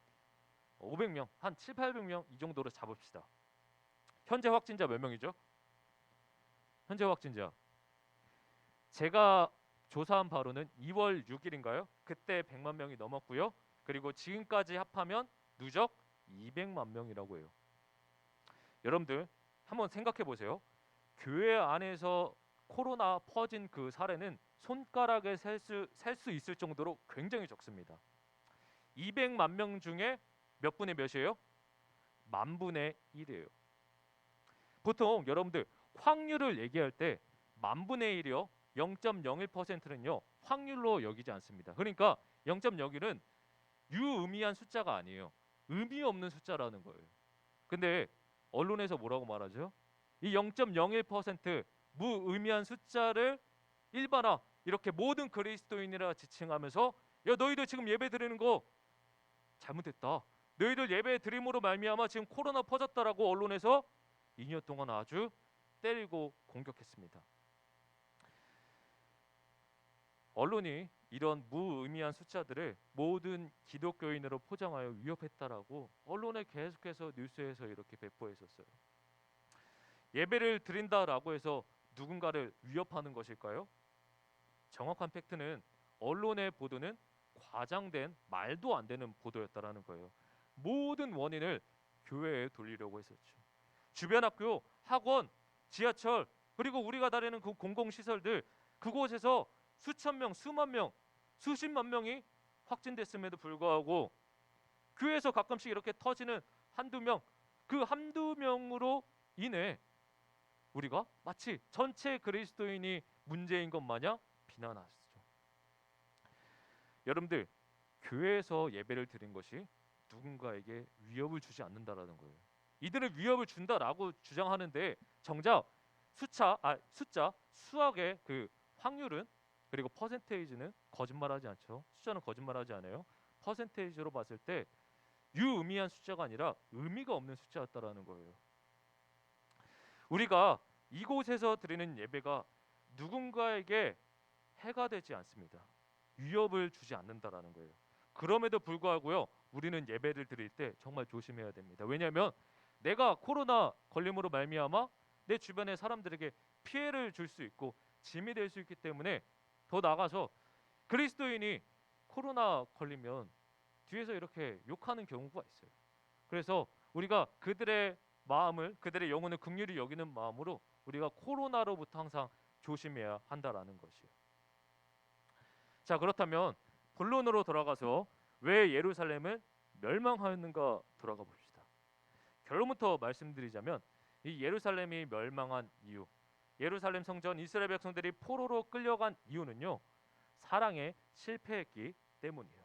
Speaker 1: 500명, 한 7, 800명 이 정도로 잡읍시다. 현재 확진자 몇 명이죠? 현재 확진자 제가 조사한 바로는 2월 6일인가요? 그때 100만 명이 넘었고요. 그리고 지금까지 합하면 누적 200만 명이라고 해요. 여러분들 한번 생각해 보세요. 교회 안에서 코로나 퍼진 그 사례는 손가락에 셀 수 있을 정도로 굉장히 적습니다. 200만 명 중에 몇 분의 몇이에요? 만 분의 1이에요. 보통 여러분들 확률을 얘기할 때 만 분의 1이요, 0.01%는요 확률로 여기지 않습니다. 그러니까 0.01은 유의미한 숫자가 아니에요. 의미 없는 숫자라는 거예요. 근데 언론에서 뭐라고 말하죠? 이 0.01% 무의미한 숫자를 일반화, 이렇게 모든 그리스도인이라 지칭하면서 야, 너희들 지금 예배 드리는 거 잘못됐다, 너희들 예배 드림으로 말미암아 지금 코로나 퍼졌다라고 언론에서 2년 동안 아주 때리고 공격했습니다. 언론이 이런 무의미한 숫자들을 모든 기독교인으로 포장하여 위협했다라고 언론에 계속해서 뉴스에서 이렇게 배포했었어요. 예배를 드린다라고 해서 누군가를 위협하는 것일까요? 정확한 팩트는 언론의 보도는 과장된 말도 안 되는 보도였다라는 거예요. 모든 원인을 교회에 돌리려고 했었죠. 주변 학교, 학원, 지하철, 그리고 우리가 다니는 그 공공시설들, 그곳에서 수천 명, 수만 명, 수십만 명이 확진됐음에도 불구하고 교회에서 가끔씩 이렇게 터지는 한두 명, 그 한두 명으로 인해 우리가 마치 전체 그리스도인이 문제인 것 마냥 비난하시죠. 여러분들, 교회에서 예배를 드린 것이 누군가에게 위협을 주지 않는다라는 거예요. 이들은 위협을 준다라고 주장하는데 정작 숫자, 수학의 그 확률은, 그리고 퍼센테이지는 거짓말하지 않죠. 숫자는 거짓말하지 않아요. 퍼센테이지로 봤을 때 유의미한 숫자가 아니라 의미가 없는 숫자였다라는 거예요. 우리가 이곳에서 드리는 예배가 누군가에게 해가 되지 않습니다. 위협을 주지 않는다라는 거예요. 그럼에도 불구하고요, 우리는 예배를 드릴 때 정말 조심해야 됩니다. 왜냐하면 내가 코로나 걸림으로 말미암아 내 주변의 사람들에게 피해를 줄 수 있고 짐이 될 수 있기 때문에, 더 나아가서 그리스도인이 코로나 걸리면 뒤에서 이렇게 욕하는 경우가 있어요. 그래서 우리가 그들의 마음을, 그들의 영혼을 긍휼히 여기는 마음으로 우리가 코로나로부터 항상 조심해야 한다라는 것이에요. 자, 그렇다면 본론으로 돌아가서 왜 예루살렘을 멸망하였는가 돌아가 봅시다. 결론부터 말씀드리자면 이 예루살렘이 멸망한 이유, 예루살렘 성전 이스라엘 백성들이 포로로 끌려간 이유는요, 사랑에 실패했기 때문이에요.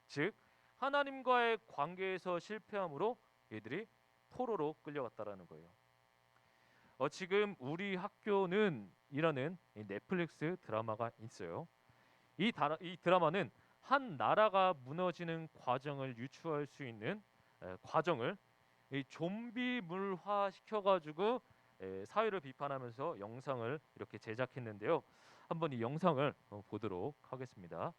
Speaker 1: 즉 하나님과의 관계에서 실패함으로 얘들이 포로로 끌려갔다라는 거예요. 지금 우리 학교는 이라는 이 넷플릭스 드라마가 있어요. 이 드라마는 한 나라가 무너지는 과정을 유추할 수 있는 과정을 이 좀비물화 시켜가지고 사회를 비판하면서 영상을 이렇게 제작했는데요. 한번 이 영상을 보도록 하겠습니다.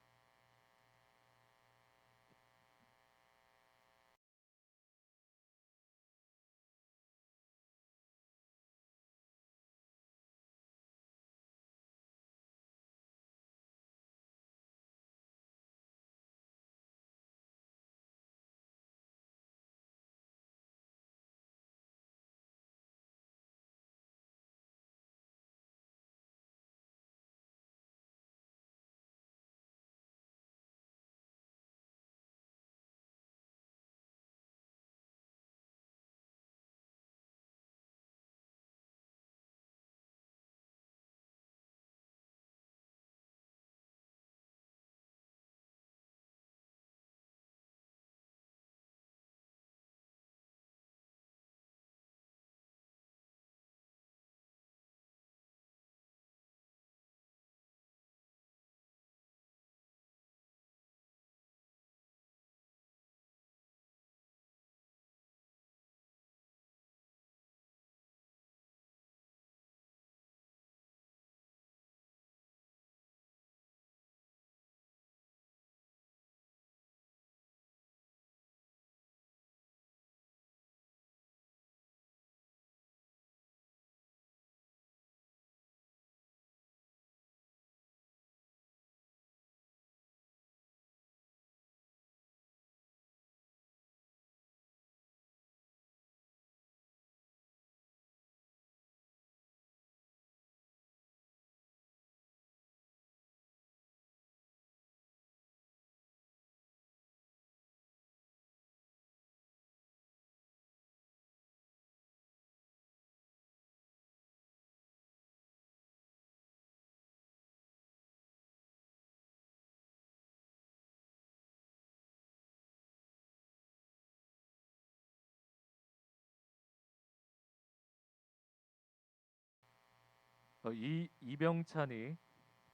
Speaker 1: 이 이병찬이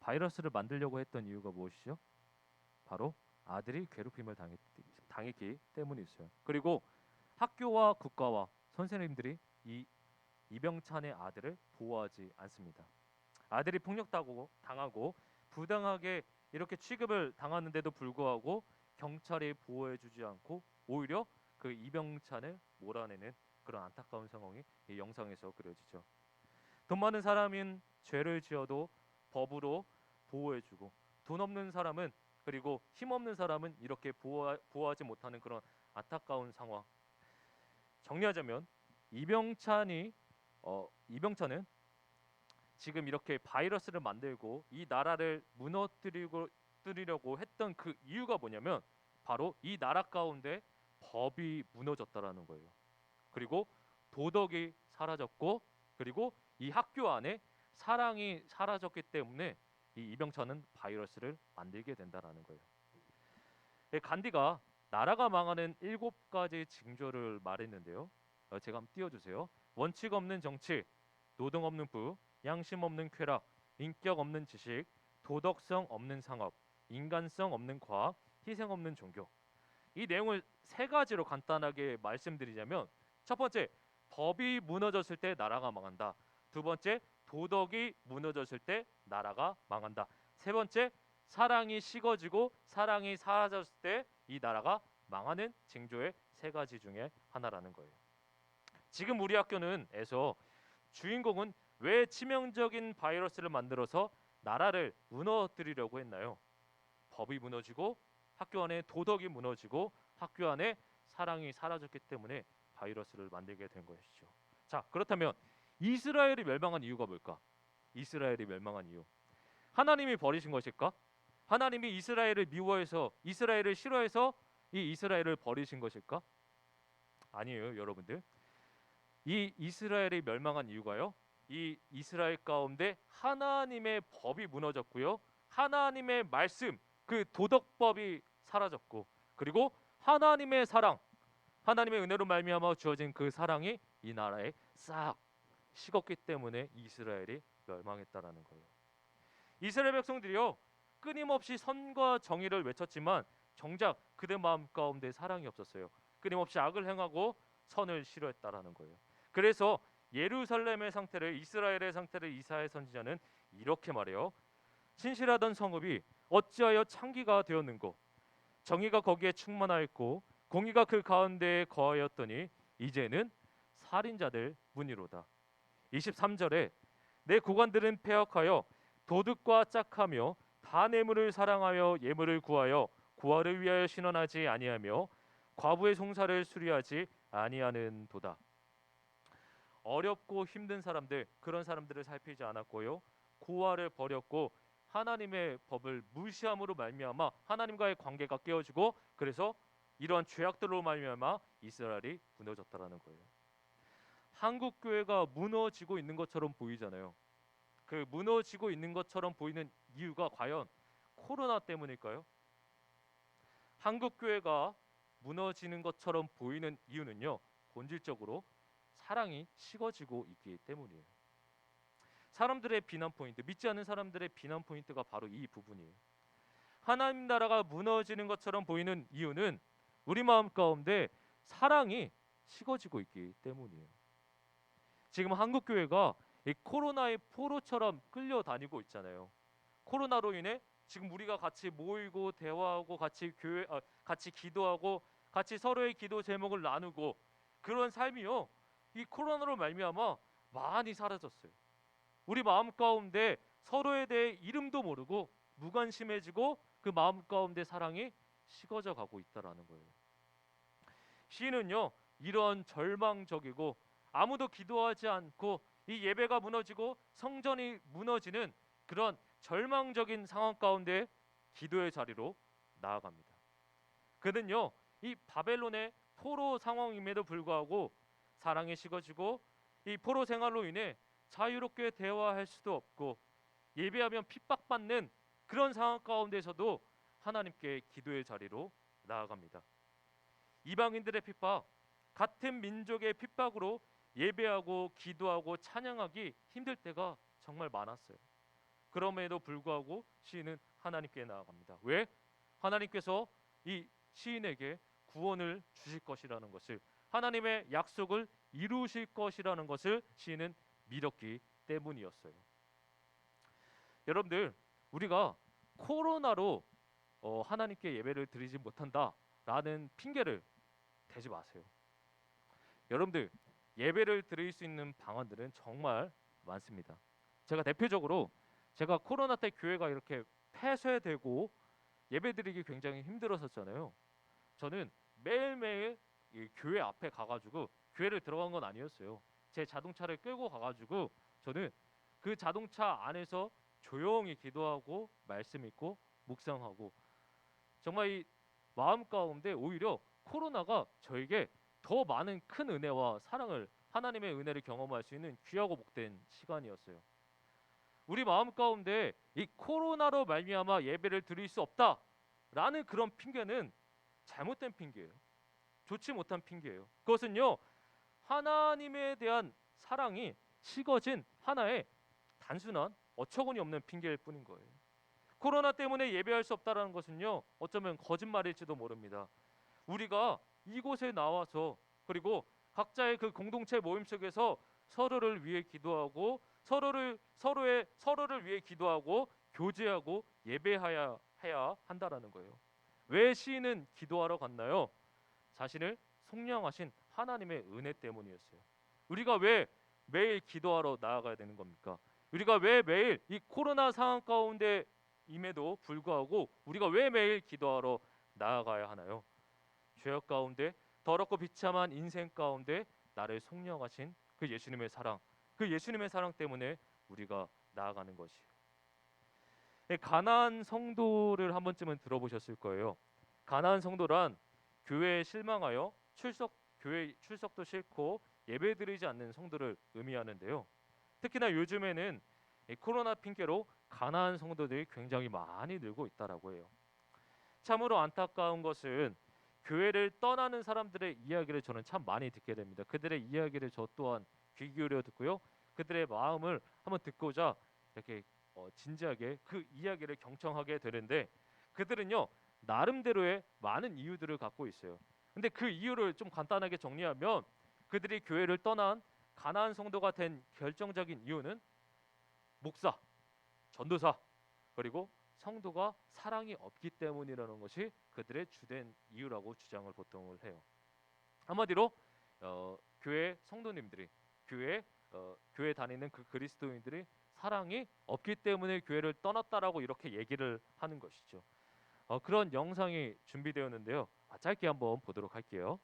Speaker 1: 바이러스를 만들려고 했던 이유가 무엇이죠? 바로 아들이 괴롭힘을 당했기 때문이었어요. 그리고 학교와 국가와 선생님들이 이 이병찬의 아들을 보호하지 않습니다. 아들이 당하고 부당하게 이렇게 취급을 당하는데도 불구하고 경찰이 보호해주지 않고 오히려 그 이병찬을 몰아내는 그런 안타까운 상황이 이 영상에서 그려지죠. 돈 많은 사람인 죄를 지어도 법으로 보호해주고 돈 없는 사람은 그리고 힘 없는 사람은 이렇게 보호하지 못하는 그런 안타까운 상황. 정리하자면 이병찬은 지금 이렇게 바이러스를 만들고 이 나라를 무너뜨리려고 했던 그 이유가 뭐냐면 바로 이 나라 가운데 법이 무너졌다라는 거예요. 그리고 도덕이 사라졌고 그리고 이 학교 안에 사랑이 사라졌기 때문에 이 이병찬은 바이러스를 만들게 된다라는 거예요. 간디가 나라가 망하는 7가지 징조를 말했는데요. 제가 한번 띄워주세요. 원칙 없는 정치, 노동 없는 부, 양심 없는 쾌락, 인격 없는 지식, 도덕성 없는 상업, 인간성 없는 과학, 희생 없는 종교. 이 내용을 3가지로 간단하게 말씀드리자면 첫 번째, 법이 무너졌을 때 나라가 망한다. 두 번째, 도덕이 무너졌을 때 나라가 망한다. 세 번째, 사랑이 식어지고 사랑이 사라졌을 때 이 나라가 망하는 징조의 3가지 중에 하나라는 거예요. 지금 우리 학교는에서 주인공은 왜 치명적인 바이러스를 만들어서 나라를 무너뜨리려고 했나요? 법이 무너지고 학교 안에 도덕이 무너지고 학교 안에 사랑이 사라졌기 때문에 바이러스를 만들게 된 것이죠. 자, 그렇다면 이스라엘이 멸망한 이유가 뭘까? 이스라엘이 멸망한 이유. 하나님이 버리신 것일까? 하나님이 이스라엘을 미워해서 이스라엘을 싫어해서 이 이스라엘을 버리신 것일까? 아니에요, 여러분들. 이 이스라엘이 멸망한 이유가요. 이 이스라엘 가운데 하나님의 법이 무너졌고요. 하나님의 말씀, 그 도덕법이 사라졌고, 그리고 하나님의 사랑, 하나님의 은혜로 말미암아 주어진 그 사랑이 이 나라에 싹 식었기 때문에 이스라엘이 멸망했다라는 거예요. 이스라엘 백성들이요, 끊임없이 선과 정의를 외쳤지만 정작 그들 마음 가운데 사랑이 없었어요. 끊임없이 악을 행하고 선을 싫어했다라는 거예요. 그래서 예루살렘의 상태를, 이스라엘의 상태를 이사야 선지자는 이렇게 말해요. 신실하던 성읍이 어찌하여 창기가 되었는고, 정의가 거기에 충만하였고 공의가 그 가운데에 거하였더니 이제는 살인자들 문이로다. 23절에 내 고관들은 패역하여 도둑과 짝하며 다 뇌물을 사랑하여 예물을 구하여 고아를 위하여 신원하지 아니하며 과부의 송사를 수리하지 아니하는도다. 어렵고 힘든 사람들, 그런 사람들을 살피지 않았고요. 고아를 버렸고 하나님의 법을 무시함으로 말미암아 하나님과의 관계가 깨어지고, 그래서 이러한 죄악들로 말미암아 이스라엘이 무너졌다라는 거예요. 한국 교회가 무너지고 있는 것처럼 보이잖아요. 그 무너지고 있는 것처럼 보이는 이유가 과연 코로나 때문일까요? 한국 교회가 무너지는 것처럼 보이는 이유는요, 본질적으로 사랑이 식어지고 있기 때문이에요. 사람들의 비난 포인트, 믿지 않는 사람들의 비난 포인트가 바로 이 부분이에요. 하나님 나라가 무너지는 것처럼 보이는 이유는 우리 마음 가운데 사랑이 식어지고 있기 때문이에요. 지금 한국 교회가 이 코로나의 포로처럼 끌려다니고 있잖아요. 코로나로 인해 지금 우리가 같이 모이고 대화하고 같이 기도하고 같이 서로의 기도 제목을 나누고 그런 삶이요, 이 코로나로 말미암아 많이 사라졌어요. 우리 마음 가운데 서로에 대해 이름도 모르고 무관심해지고 그 마음 가운데 사랑이 식어져 가고 있다라는 거예요. 시인은요, 이런 절망적이고 아무도 기도하지 않고 이 예배가 무너지고 성전이 무너지는 그런 절망적인 상황 가운데 기도의 자리로 나아갑니다. 그는요, 이 바벨론의 포로 상황임에도 불구하고 사랑이 식어지고 이 포로 생활로 인해 자유롭게 대화할 수도 없고 예배하면 핍박받는 그런 상황 가운데서도 하나님께 기도의 자리로 나아갑니다. 이방인들의 핍박, 같은 민족의 핍박으로 예배하고 기도하고 찬양하기 힘들 때가 정말 많았어요. 그럼에도 불구하고 시인은 하나님께 나아갑니다. 왜? 하나님께서 이 시인에게 구원을 주실 것이라는 것을, 하나님의 약속을 이루실 것이라는 것을 시인은 믿었기 때문이었어요. 여러분들, 우리가 코로나로 하나님께 예배를 드리지 못한다라는 핑계를 대지 마세요. 여러분들, 예배를 드릴 수 있는 방안들은 정말 많습니다. 제가 대표적으로 제가 코로나 때 교회가 이렇게 폐쇄되고 예배드리기 굉장히 힘들었었잖아요. 저는 매일매일 이 교회 앞에 가가지고, 교회를 들어간 건 아니었어요. 제 자동차를 끌고 가가지고 저는 그 자동차 안에서 조용히 기도하고 말씀 읽고 묵상하고, 정말 이 마음 가운데 오히려 코로나가 저에게 더 많은 큰 은혜와 사랑을, 하나님의 은혜를 경험할 수 있는 귀하고 복된 시간이었어요. 우리 마음 가운데 이 코로나로 말미암아 예배를 드릴 수 없다라는 그런 핑계는 잘못된 핑계예요. 좋지 못한 핑계예요. 그것은요, 하나님에 대한 사랑이 식어진 하나의 단순한 어처구니 없는 핑계일 뿐인 거예요. 코로나 때문에 예배할 수 없다라는 것은요, 어쩌면 거짓말일지도 모릅니다. 우리가 이곳에 나와서, 그리고 각자의 그 공동체 모임 속에서 서로를 위해 기도하고 서로를 위해 기도하고 교제하고 예배해야 한다라는 거예요. 왜 시인은 기도하러 갔나요? 자신을 속량하신 하나님의 은혜 때문이었어요. 우리가 왜 매일 기도하러 나아가야 되는 겁니까? 우리가 왜 매일 이 코로나 상황 가운데 임에도 불구하고 우리가 왜 매일 기도하러 나아가야 하나요? 죄악 가운데 더럽고 비참한 인생 가운데 나를 속량하신 그 예수님의 사랑, 그 예수님의 사랑 때문에 우리가 나아가는 것이에요. 가나안 성도를 한 번쯤은 들어보셨을 거예요. 가나안 성도란 교회에 실망하여 교회 출석도 싫고 예배드리지 않는 성도를 의미하는데요. 특히나 요즘에는 이 코로나 핑계로 가난한 성도들이 굉장히 많이 늘고 있다라고 해요. 참으로 안타까운 것은 교회를 떠나는 사람들의 이야기를 저는 참 많이 듣게 됩니다. 그들의 이야기를 저 또한 귀 기울여 듣고요. 그들의 마음을 한번 듣고자 이렇게 진지하게 그 이야기를 경청하게 되는데, 그들은요 나름대로의 많은 이유들을 갖고 있어요. 근데 그 이유를 좀 간단하게 정리하면, 그들이 교회를 떠난 가난한 성도가 된 결정적인 이유는 목사, 전도사, 그리고 성도가 사랑이 없기 때문이라는 것이 그들의 주된 이유라고 주장을 보통을 해요. 한마디로 교회 성도님들이, 교회 다니는 그 그리스도인들이 사랑이 없기 때문에 교회를 떠났다라고 이렇게 얘기를 하는 것이죠. 그런 영상이 준비되었는데요. 짧게 한번 보도록 할게요.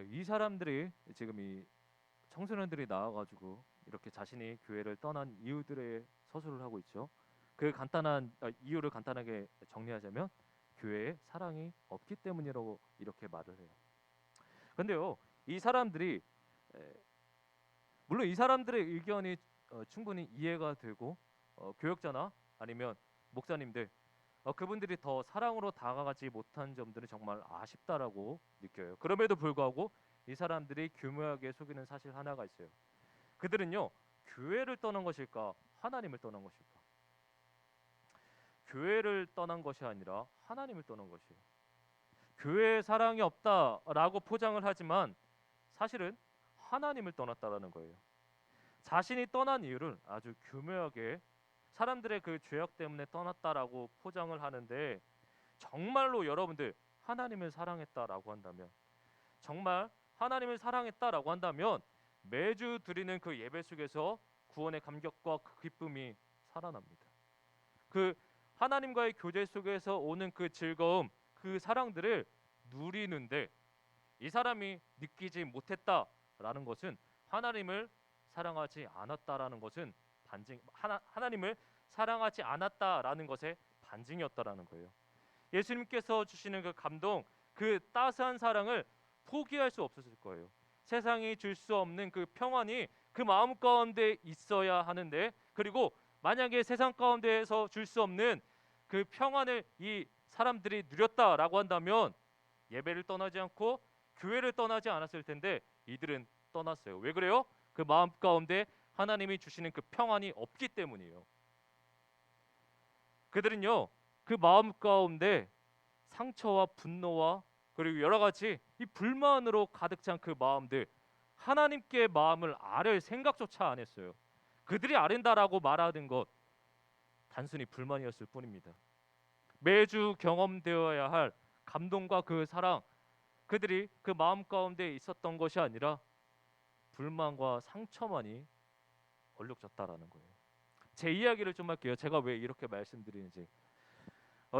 Speaker 1: 이 사람들이 지금 이 청소년들이 나와가지고 이렇게 자신이 교회를 떠난 이유들의 서술을 하고 있죠. 그 간단한 이유를 간단하게 정리하자면 교회에 사랑이 없기 때문이라고 이렇게 말을 해요. 근데요, 이 사람들이 물론 이 사람들의 의견이 충분히 이해가 되고, 교역자나 아니면 목사님들, 그분들이 더 사랑으로 다가가지 못한 점들은 정말 아쉽다라고 느껴요. 그럼에도 불구하고 이 사람들이 교묘하게 속이는 사실 하나가 있어요. 그들은요 교회를 떠난 것일까, 하나님을 떠난 것일까? 교회를 떠난 것이 아니라 하나님을 떠난 것이에요. 교회에 사랑이 없다라고 포장을 하지만 사실은 하나님을 떠났다라는 거예요. 자신이 떠난 이유를 아주 교묘하게 사람들의 그 죄악 때문에 떠났다라고 포장을 하는데, 정말로 여러분들 하나님을 사랑했다라고 한다면, 정말 하나님을 사랑했다라고 한다면 매주 드리는 그 예배 속에서 구원의 감격과 그 기쁨이 살아납니다. 그 하나님과의 교제 속에서 오는 그 즐거움, 그 사랑들을 누리는데 이 사람이 느끼지 못했다라는 것은 하나님을 사랑하지 않았다라는 것은 하나님을 사랑하지 않았다라는 것의 반증이었다라는 거예요. 예수님께서 주시는 그 감동, 그 따스한 사랑을 포기할 수 없었을 거예요. 세상이 줄 수 없는 그 평안이 그 마음 가운데 있어야 하는데, 그리고 만약에 세상 가운데에서 줄 수 없는 그 평안을 이 사람들이 누렸다라고 한다면 예배를 떠나지 않고 교회를 떠나지 않았을 텐데 이들은 떠났어요. 왜 그래요? 그 마음 가운데 하나님이 주시는 그 평안이 없기 때문이에요. 그들은요 그 마음 가운데 상처와 분노와 그리고 여러 가지 이 불만으로 가득 찬 그 마음들, 하나님께 마음을 아뢰 생각조차 안 했어요. 그들이 아른다라고 말하는 것 단순히 불만이었을 뿐입니다. 매주 경험되어야 할 감동과 그 사랑, 그들이 그 마음 가운데 있었던 것이 아니라 불만과 상처만이 얼룩졌다라는 거예요. 제 이야기를 좀 할게요. 제가 왜 이렇게 말씀드리는지.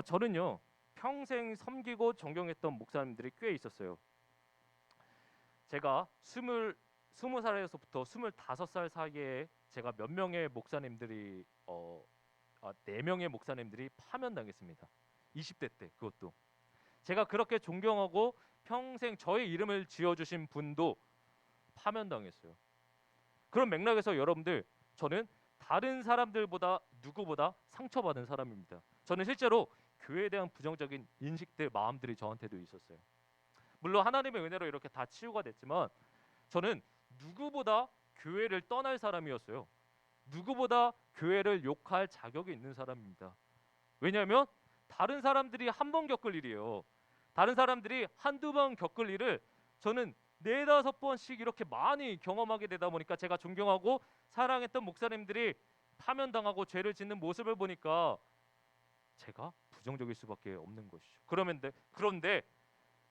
Speaker 1: 저는요 평생 섬기고 존경했던 목사님들이 꽤 있었어요. 제가 20살에서부터 25살 사이에 제가 몇 명의 목사님들이 4명의 목사님들이 파면당했습니다. 20대 때 그것도. 제가 그렇게 존경하고 평생 저의 이름을 지어주신 분도 파면당했어요. 그런 맥락에서 여러분들, 저는 다른 사람들보다 누구보다 상처받은 사람입니다. 저는 실제로 교회에 대한 부정적인 인식들, 마음들이 저한테도 있었어요. 물론 하나님의 은혜로 이렇게 다 치유가 됐지만 저는 누구보다 교회를 떠날 사람이었어요. 누구보다 교회를 욕할 자격이 있는 사람입니다. 왜냐하면 다른 사람들이 한 번 겪을 일이에요. 다른 사람들이 한두 번 겪을 일을 저는 4-5번씩 이렇게 많이 경험하게 되다 보니까 제가 존경하고 사랑했던 목사님들이 파면당하고 죄를 짓는 모습을 보니까 제가 부정적일 수밖에 없는 것이죠. 그런데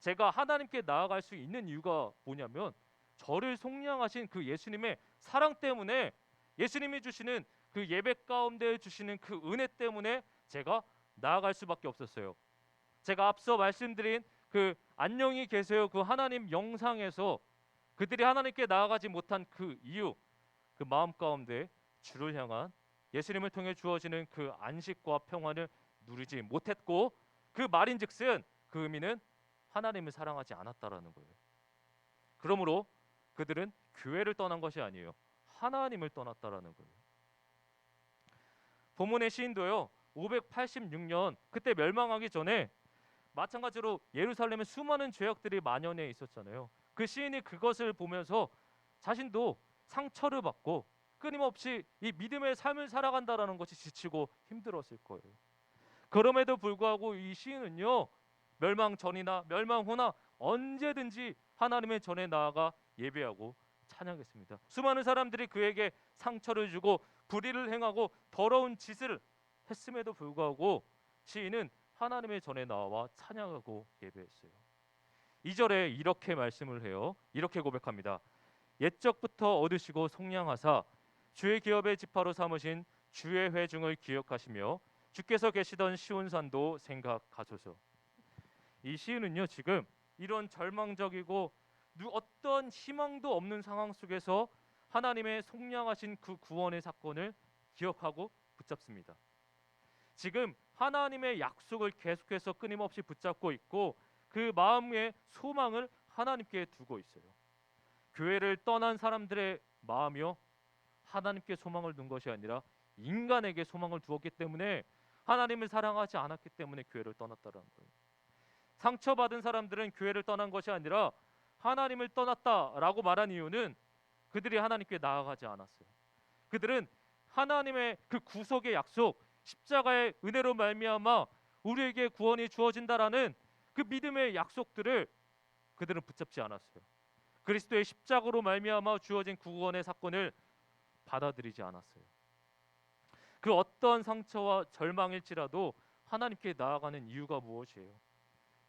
Speaker 1: 제가 하나님께 나아갈 수 있는 이유가 뭐냐면 저를 속량하신 그 예수님의 사랑 때문에, 예수님이 주시는 그 예배 가운데 주시는 그 은혜 때문에 제가 나아갈 수밖에 없었어요. 제가 앞서 말씀드린 그 안녕히 계세요 그 하나님 영상에서 그들이 하나님께 나아가지 못한 그 이유, 그 마음 가운데 주를 향한 예수님을 통해 주어지는 그 안식과 평안을 누리지 못했고, 그 말인즉슨 그 의미는 하나님을 사랑하지 않았다라는 거예요. 그러므로 그들은 교회를 떠난 것이 아니에요. 하나님을 떠났다라는 거예요. 본문의 시인도요 586년 그때 멸망하기 전에 마찬가지로 예루살렘에 수많은 죄악들이 만연해 있었잖아요. 그 시인이 그것을 보면서 자신도 상처를 받고 끊임없이 이 믿음의 삶을 살아간다라는 것이 지치고 힘들었을 거예요. 그럼에도 불구하고 이 시인은요 멸망 전이나 멸망 후나 언제든지 하나님의 전에 나아가 예배하고 찬양했습니다. 수많은 사람들이 그에게 상처를 주고 불의를 행하고 더러운 짓을 했음에도 불구하고 시인은 하나님의 전에 나와 찬양하고 예배했어요. 2절에 이렇게 말씀을 해요. 이렇게 고백합니다. 옛적부터 얻으시고 속량하사 주의 기업의 지파로 삼으신 주의 회중을 기억하시며 주께서 계시던 시온산도 생각하소서. 이 시인은요 지금 이런 절망적이고 어떤 희망도 없는 상황 속에서 하나님의 속량하신 그 구원의 사건을 기억하고 붙잡습니다. 지금 하나님의 약속을 계속해서 끊임없이 붙잡고 있고 그 마음의 소망을 하나님께 두고 있어요. 교회를 떠난 사람들의 마음이요 하나님께 소망을 둔 것이 아니라 인간에게 소망을 두었기 때문에, 하나님을 사랑하지 않았기 때문에 교회를 떠났다라는 거예요. 상처받은 사람들은 교회를 떠난 것이 아니라 하나님을 떠났다라고 말한 이유는 그들이 하나님께 나아가지 않았어요. 그들은 하나님의 그 구속의 약속, 십자가의 은혜로 말미암아 우리에게 구원이 주어진다라는 그 믿음의 약속들을 그들은 붙잡지 않았어요. 그리스도의 십자가로 말미암아 주어진 구원의 사건을 받아들이지 않았어요. 그 어떤 상처와 절망일지라도 하나님께 나아가는 이유가 무엇이에요?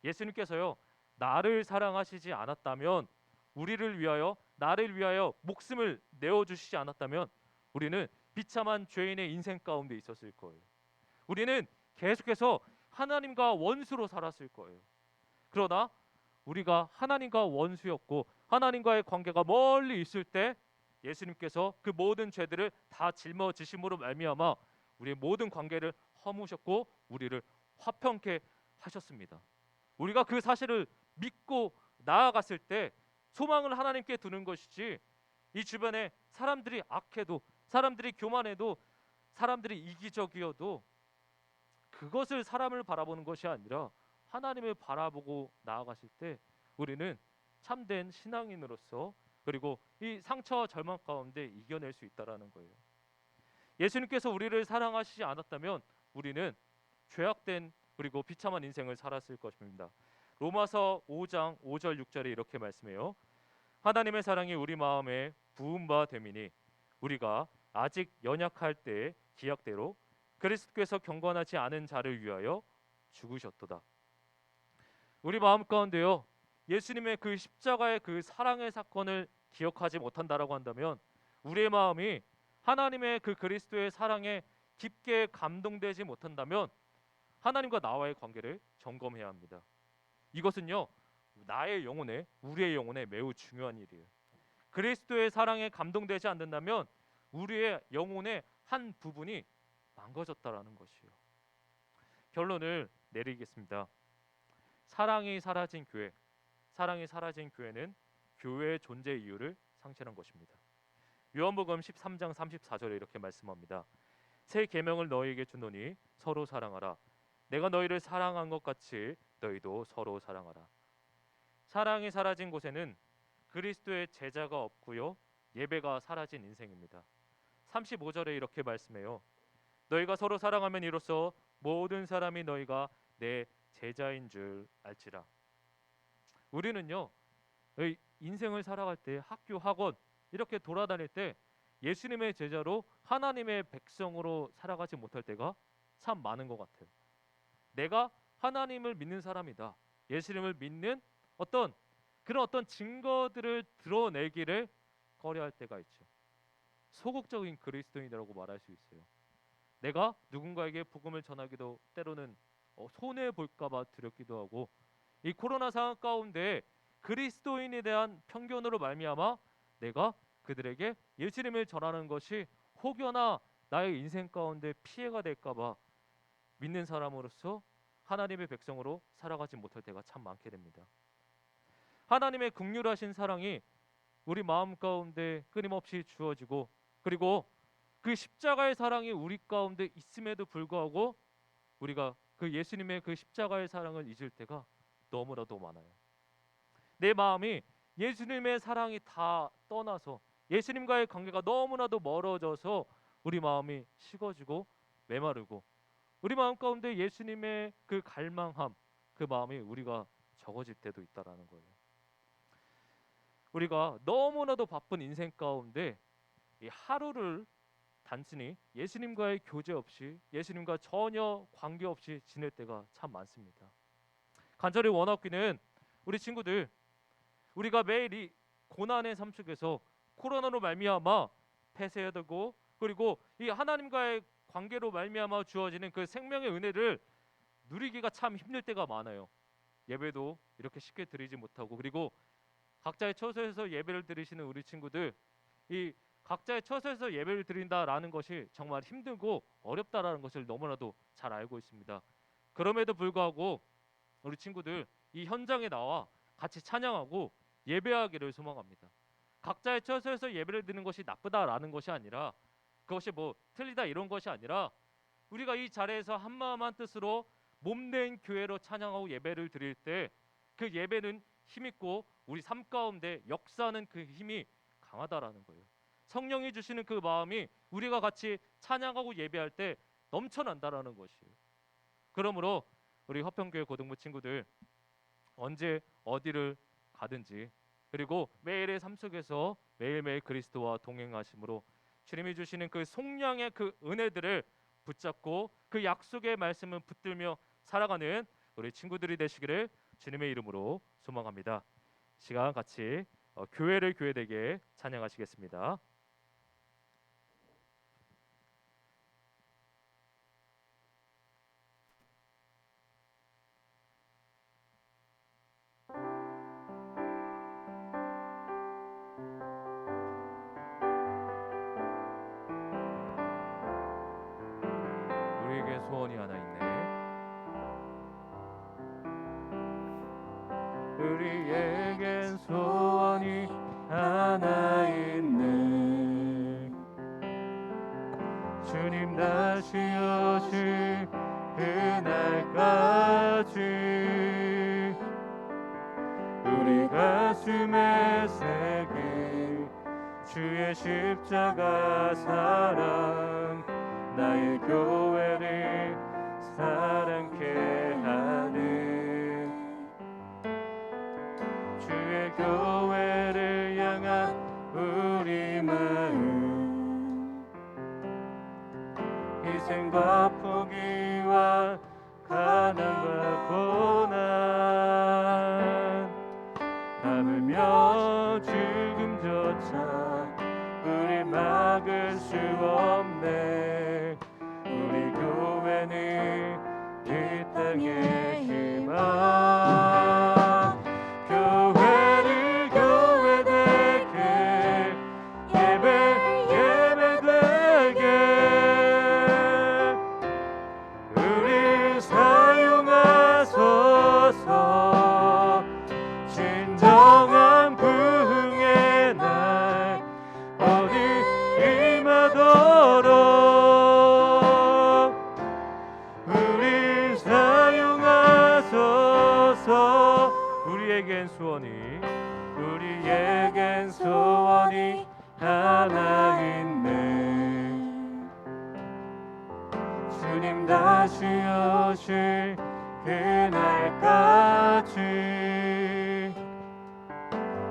Speaker 1: 예수님께서요 나를 사랑하시지 않았다면, 우리를 위하여 나를 위하여 목숨을 내어주시지 않았다면 우리는 비참한 죄인의 인생 가운데 있었을 거예요. 우리는 계속해서 하나님과 원수로 살았을 거예요. 그러나 우리가 하나님과 원수였고 하나님과의 관계가 멀리 있을 때 예수님께서 그 모든 죄들을 다 짊어지심으로 말미암아 우리의 모든 관계를 허무셨고 우리를 화평케 하셨습니다. 우리가 그 사실을 믿고 나아갔을 때 소망을 하나님께 두는 것이지, 이 주변에 사람들이 악해도, 사람들이 교만해도, 사람들이 이기적이어도 그것을 사람을 바라보는 것이 아니라 하나님을 바라보고 나아가실 때 우리는 참된 신앙인으로서 그리고 이 상처와 절망 가운데 이겨낼 수 있다라는 거예요. 예수님께서 우리를 사랑하시지 않았다면 우리는 죄악된 그리고 비참한 인생을 살았을 것입니다. 로마서 5장 5절 6절에 이렇게 말씀해요. 하나님의 사랑이 우리 마음에 부은 바 됨이니 우리가 아직 연약할 때 기약대로 그리스도께서 경건하지 않은 자를 위하여 죽으셨도다. 우리 마음 가운데요 예수님의 그 십자가의 그 사랑의 사건을 기억하지 못한다라고 한다면 우리의 마음이 하나님의 그 그리스도의 사랑에 깊게 감동되지 못한다면 하나님과 나와의 관계를 점검해야 합니다. 이것은요, 나의 영혼에, 우리의 영혼에 매우 중요한 일이에요. 그리스도의 사랑에 감동되지 않는다면 우리의 영혼의 한 부분이 망가졌다라는 것이에요. 결론을 내리겠습니다. 사랑이 사라진 교회는 교회의 존재 이유를 상실한 것입니다. 요한복음 13장 34절에 이렇게 말씀합니다. 새 계명을 너희에게 주노니 서로 사랑하라. 내가 너희를 사랑한 것 같이 너희도 서로 사랑하라. 사랑이 사라진 곳에는 그리스도의 제자가 없고요, 예배가 사라진 인생입니다. 35절에 이렇게 말씀해요. 너희가 서로 사랑하면 이로써 모든 사람이 너희가 내 제자인 줄 알지라. 우리는요, 인생을 살아갈 때 학교, 학원 이렇게 돌아다닐 때 예수님의 제자로 하나님의 백성으로 살아가지 못할 때가 참 많은 것 같아요. 내가 하나님을 믿는 사람이다, 예수님을 믿는 어떤 증거들을 드러내기를 꺼려할 때가 있죠. 소극적인 그리스도인이라고 말할 수 있어요. 내가 누군가에게 복음을 전하기도 때로는 손해 볼까봐 두렵기도 하고, 이 코로나 상황 가운데 그리스도인에 대한 편견으로 말미암아 내가 그들에게 예수님을 전하는 것이 혹여나 나의 인생 가운데 피해가 될까봐 믿는 사람으로서 하나님의 백성으로 살아가지 못할 때가 참 많게 됩니다. 하나님의 긍휼하신 사랑이 우리 마음 가운데 끊임없이 주어지고, 그리고 그 십자가의 사랑이 우리 가운데 있음에도 불구하고 우리가 그 예수님의 그 십자가의 사랑을 잊을 때가 너무나도 많아요. 내 마음이 예수님의 사랑이 다 떠나서 예수님과의 관계가 너무나도 멀어져서 우리 마음이 식어지고 메마르고, 우리 마음 가운데 예수님의 그 갈망함, 그 마음이 우리가 적어질 때도 있다라는 거예요. 우리가 너무나도 바쁜 인생 가운데 이 하루를 단순히 예수님과의 교제 없이, 예수님과 전혀 관계 없이 지낼 때가 참 많습니다. 간절히 원하기는 우리 친구들, 우리가 매일 이 고난의 삶 속에서 코로나로 말미암아 폐쇄되고, 그리고 이 하나님과의 관계로 말미암아 주어지는 그 생명의 은혜를 누리기가 참 힘들 때가 많아요. 예배도 이렇게 쉽게 드리지 못하고, 그리고 각자의 처소에서 예배를 드리시는 우리 친구들, 이 각자의 처소에서 예배를 드린다라는 것이 정말 힘들고 어렵다라는 것을 너무나도 잘 알고 있습니다. 그럼에도 불구하고 우리 친구들 이 현장에 나와 같이 찬양하고 예배하기를 소망합니다. 각자의 처소에서 예배를 드리는 것이 나쁘다라는 것이 아니라, 그것이 뭐 틀리다 이런 것이 아니라, 우리가 이 자리에서 한 마음 한 뜻으로 몸된 교회로 찬양하고 예배를 드릴 때 그 예배는 힘있고 우리 삶 가운데 역사하는 그 힘이 강하다라는 거예요. 성령이 주시는 그 마음이 우리가 같이 찬양하고 예배할 때 넘쳐난다라는 것이에요. 그러므로 우리 화평교회 고등부 친구들, 언제 어디를 가든지, 그리고 매일의 삶 속에서 매일매일 그리스도와 동행하심으로 주님이 주시는 그 속량의 그 은혜들을 붙잡고 그 약속의 말씀을 붙들며 살아가는 우리 친구들이 되시기를 주님의 이름으로 소망합니다. 시간 같이 교회를 교회되게 찬양하시겠습니다. 우리에게 소원이 하나 있네. 우리에겐 소원이 하나 있네. 주님 다시 오실 그날까지 우리 가슴에 새긴 주의 십자가 사랑, 나의 교회를 사랑케 하는 주의 교회를 향한 우리 마음, 희생과 포기와 가난과 고난, 하물며 죽음조차 우리 막을 수 없네. 교회는 이 땅의 희망. 교회를 교회되게 예배되게 우리 사용하소서. 진정한 부흥의 날 어디 임하도록 우리 사용하소서. 우리에겐 소원이 하나 있네. 주님 다시 오실 그날까지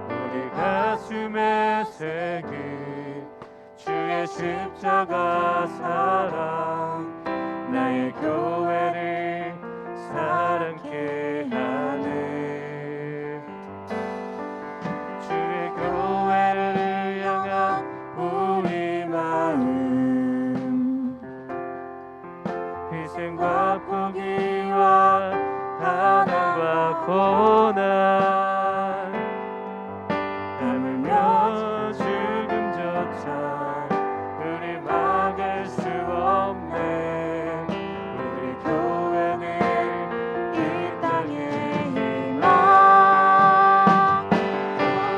Speaker 1: 우리 가슴에 새긴 주의 십자가 사랑 나의 교회를 사랑케 하네. 주의 교회를 향한 우리 마음 희생과 포기와 가난과 고난 하물며 죽음조차 우리 막을 수 없네. 우리 교회는 이 땅의 희망.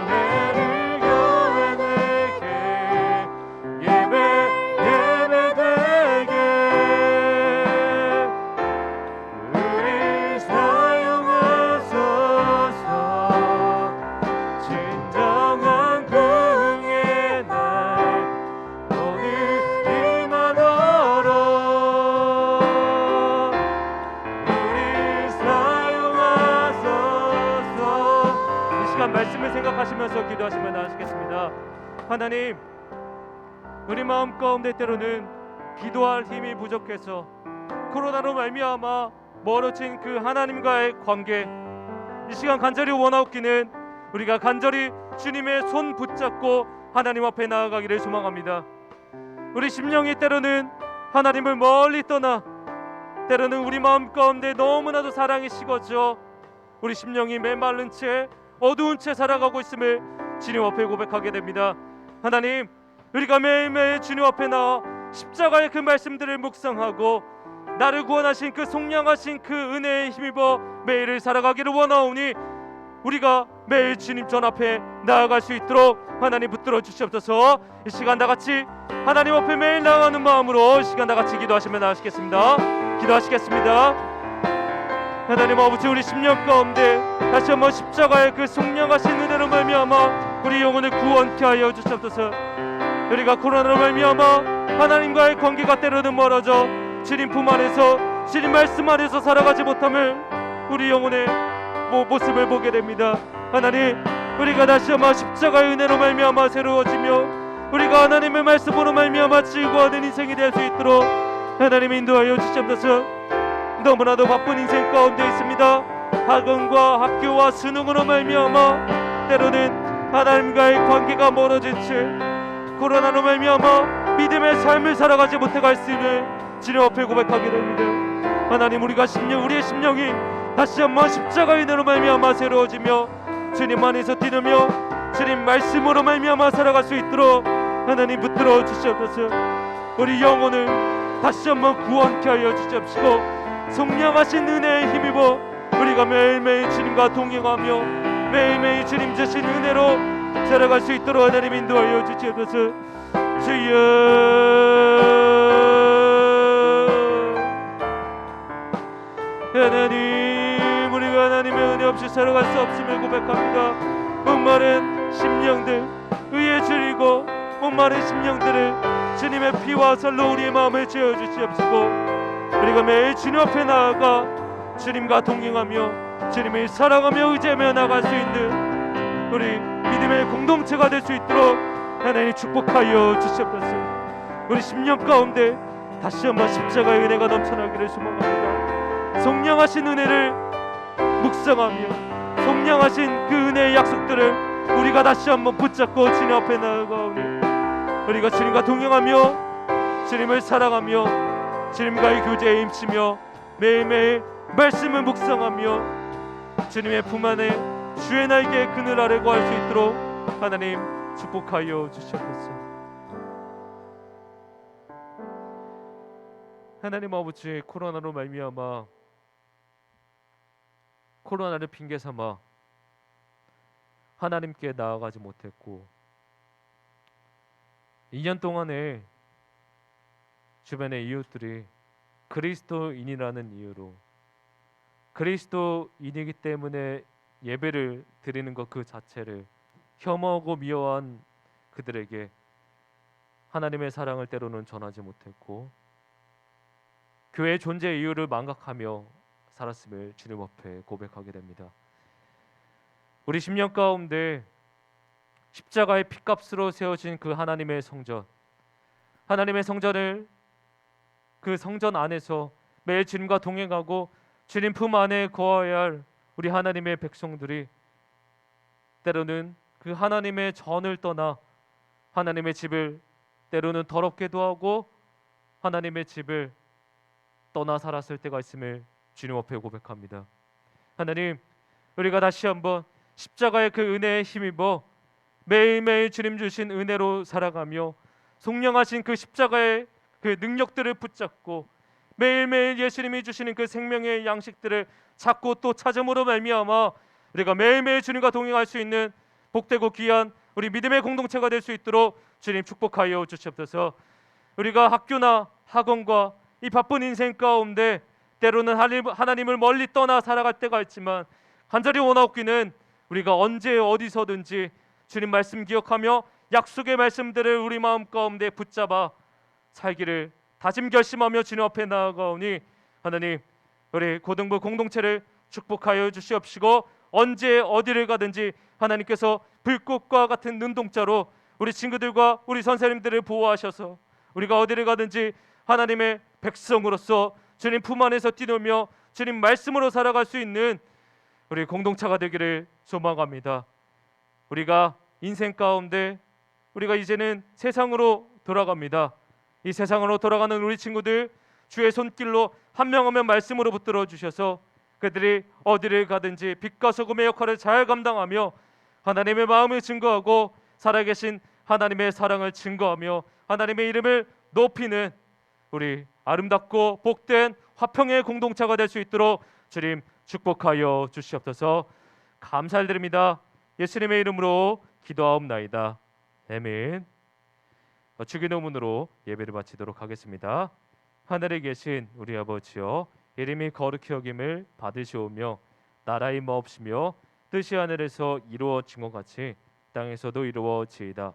Speaker 1: 교회를 교회되게 예배되게 우리 사용하소서. 진정한 부흥의 날 오늘 임하도록 우리 사용하소서. 이 시간 말씀을 생각하시면서 기도하시면 나아지겠습니다. 하나님, 우리 마음 가운데 때로는 기도할 힘이 부족해서 코로나로 말미암아 멀어진 그 하나님과의 관계, 이 시간 간절히 원하옵기는 우리가 간절히 주님의 손 붙잡고 하나님 앞에 나아가기를 소망합니다. 우리 심령이 때로는 하나님을 멀리 떠나 때로는 우리 마음 가운데 너무나도 사랑이 식어져 우리 심령이 메마른 채 어두운 채 살아가고 있음을 주님 앞에 고백하게 됩니다. 하나님, 우리가 매일매일 주님 앞에 나와 십자가의 그 말씀들을 묵상하고 나를 구원하신 그 속량하신 그 은혜에 힘입어 매일을 살아가기를 원하오니 우리가 매일 주님 전 앞에 나아갈 수 있도록 하나님 붙들어 주시옵소서. 이 시간 다 같이 하나님 앞에 매일 나아가는 마음으로 이 시간 다 같이 기도하시면 나아가시겠습니다. 기도하시겠습니다. 하나님 아버지, 우리 심령 가운데 다시 한번 십자가의 그 속량하신 은혜로 말미암아 우리 영혼을 구원케 하여 주시옵소서. 우리가 코로나로 말미암아 하나님과의 관계가 때로는 멀어져 주님 품 안에서 주님 말씀 안에서 살아가지 못함을 우리 영혼의 모습을 보게 됩니다. 하나님, 우리가 다시 한번 십자가의 은혜로 말미암아 새로워지며 우리가 하나님의 말씀으로 말미암아 즐거워하는 인생이 될 수 있도록 하나님 인도하여 주시옵소서. 너무나도 바쁜 인생 가운데 있습니다. 학원과 학교와 수능으로 말미암아 때로는 하나님과의 관계가 멀어진 채 코로나로 말미암아 믿음의 삶을 살아가지 못해갈 수 있는 주님 앞에 고백하게 됩니다. 하나님, 우리의 심령이 다시 한번 십자가의 은혜로 말미암아 새로워지며 주님 안에서 뛰며 주님 말씀으로 말미암아 살아갈 수 있도록 하나님 붙들어 주시옵소서. 우리 영혼을 다시 한번 구원케 하여 주시옵시고 속량하신 은혜에 힘입어 우리가 매일매일 주님과 동행하며 매일매일 주님 주신 은혜로 살아갈 수 있도록 하나님 인도하여 주시옵소서. 주여, 하나님, 우리가 하나님의 은혜 없이 살아갈 수 없음을 고백합니다. 목마른 심령들 의에 줄이고 목마른 심령들을 주님의 피와 살로 우리의 마음을 채워주시옵시고 우리가 매일 주님 앞에 나아가 주님과 동행하며 주님을 사랑하며 의지하며 나갈 수 있는 우리 믿음의 공동체가 될 수 있도록 하나님 축복하여 주시옵소서. 우리 심령 가운데 다시 한번 십자가의 은혜가 넘쳐나기를 소망합니다. 속량하신 은혜를 묵상하며 속량하신 그 은혜의 약속들을 우리가 다시 한번 붙잡고 주님 앞에 나아가오니 우리가 주님과 동행하며 주님을 사랑하며 주님과의 교제에 임치며 매일매일 말씀을 묵상하며 주님의 품 안에 주의 날개 그늘 아래 거할 수 있도록 하나님 축복하여 주시옵소서. 하나님 아버지, 코로나로 말미암아 코로나를 핑계 삼아 하나님께 나아가지 못했고 2년 동안에 주변의 이웃들이 그리스도인이라는 이유로 그리스도인이기 때문에 예배를 드리는 것 그 자체를 혐오하고 미워한 그들에게 하나님의 사랑을 때로는 전하지 못했고 교회의 존재 이유를 망각하며 살았음을 주님 앞에 고백하게 됩니다. 우리 10년 가운데 십자가의 피값으로 세워진 그 하나님의 성전, 하나님의 성전을 그 성전 안에서 매일 주님과 동행하고 주님 품 안에 거하여야 할 우리 하나님의 백성들이 때로는 그 하나님의 전을 떠나 하나님의 집을 때로는 더럽게도 하고 하나님의 집을 떠나 살았을 때가 있음을 주님 앞에 고백합니다. 하나님, 우리가 다시 한번 십자가의 그 은혜에 힘입어 매일매일 주님 주신 은혜로 살아가며 속량하신 그 십자가의 그 능력들을 붙잡고 매일매일 예수님이 주시는 그 생명의 양식들을 찾고 또 찾음으로 말미암아 우리가 매일매일 주님과 동행할 수 있는 복되고 귀한 우리 믿음의 공동체가 될 수 있도록 주님 축복하여 주시옵소서. 우리가 학교나 학원과 이 바쁜 인생 가운데 때로는 하나님을 멀리 떠나 살아갈 때가 있지만 간절히 원하옵기는 우리가 언제 어디서든지 주님 말씀 기억하며 약속의 말씀들을 우리 마음 가운데 붙잡아 살기를 다짐 결심하며 주님 앞에 나아가오니 하나님, 우리 고등부 공동체를 축복하여 주시옵시고 언제 어디를 가든지 하나님께서 불꽃과 같은 눈동자로 우리 친구들과 우리 선생님들을 보호하셔서 우리가 어디를 가든지 하나님의 백성으로서 주님 품 안에서 뛰놀며 주님 말씀으로 살아갈 수 있는 우리 공동체가 되기를 소망합니다. 우리가 인생 가운데 우리가 이제는 세상으로 돌아갑니다. 이 세상으로 돌아가는 우리 친구들 주의 손길로 한 명 한 명 말씀으로 붙들어 주셔서 그들이 어디를 가든지 빛과 소금의 역할을 잘 감당하며 하나님의 마음을 증거하고 살아계신 하나님의 사랑을 증거하며 하나님의 이름을 높이는 우리 아름답고 복된 화평의 공동체가 될 수 있도록 주님 축복하여 주시옵소서. 감사드립니다. 예수님의 이름으로 기도하옵나이다. 아멘. 주기도문으로 예배를 바치도록 하겠습니다. 하늘에 계신 우리 아버지여, 이름이 거룩히 여김을 받으시오며 나라의 마옵시며 뜻이 하늘에서 이루어진 것 같이 땅에서도 이루어지이다.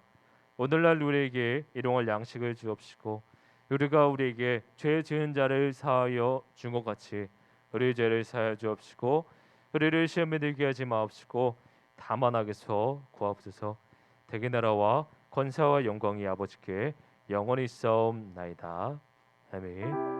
Speaker 1: 오늘날 우리에게 일용할 양식을 주옵시고 우리가 우리에게 죄 지은 자를 사하여 준 것 같이 우리 죄를 사하여 주옵시고 우리를 시험에 들게 하지 마옵시고 다만 악에서 구하옵소서. 대개 나라와 권세와 영광이 아버지께 영원히 있사옵나이다. 아멘.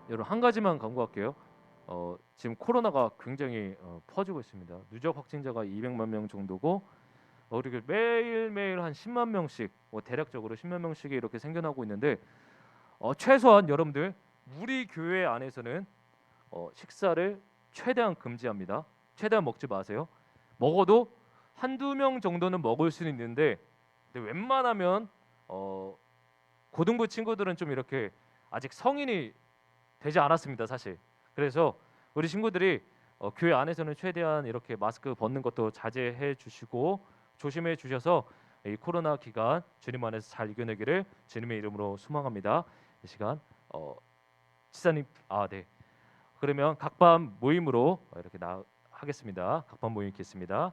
Speaker 1: 여러분, 한 가지만 강조할게요. 지금 코로나가 굉장히 퍼지고 있습니다. 누적 확진자가 200만 명 정도고 우리가 매일매일 한 10만 명씩 대략적으로 10만 명씩이 이렇게 생겨나고 있는데 최소한 여러분들 우리 교회 안에서는 식사를 최대한 금지합니다. 최대한 먹지 마세요. 먹어도 한두 명 정도는 먹을 수는 있는데 근데 웬만하면 고등부 친구들은 좀 이렇게 아직 성인이 되지 않았습니다, 사실. 그래서 우리 친구들이 교회 안에서는 최대한 이렇게 마스크 벗는 것도 자제해 주시고 조심해 주셔서 이 코로나 기간 주님 안에서 잘 이겨내기를 주님의 이름으로 소망합니다. 이 시간 지사님, 네. 그러면 각반 모임으로 이렇게 하겠습니다. 각반 모임 있겠습니다.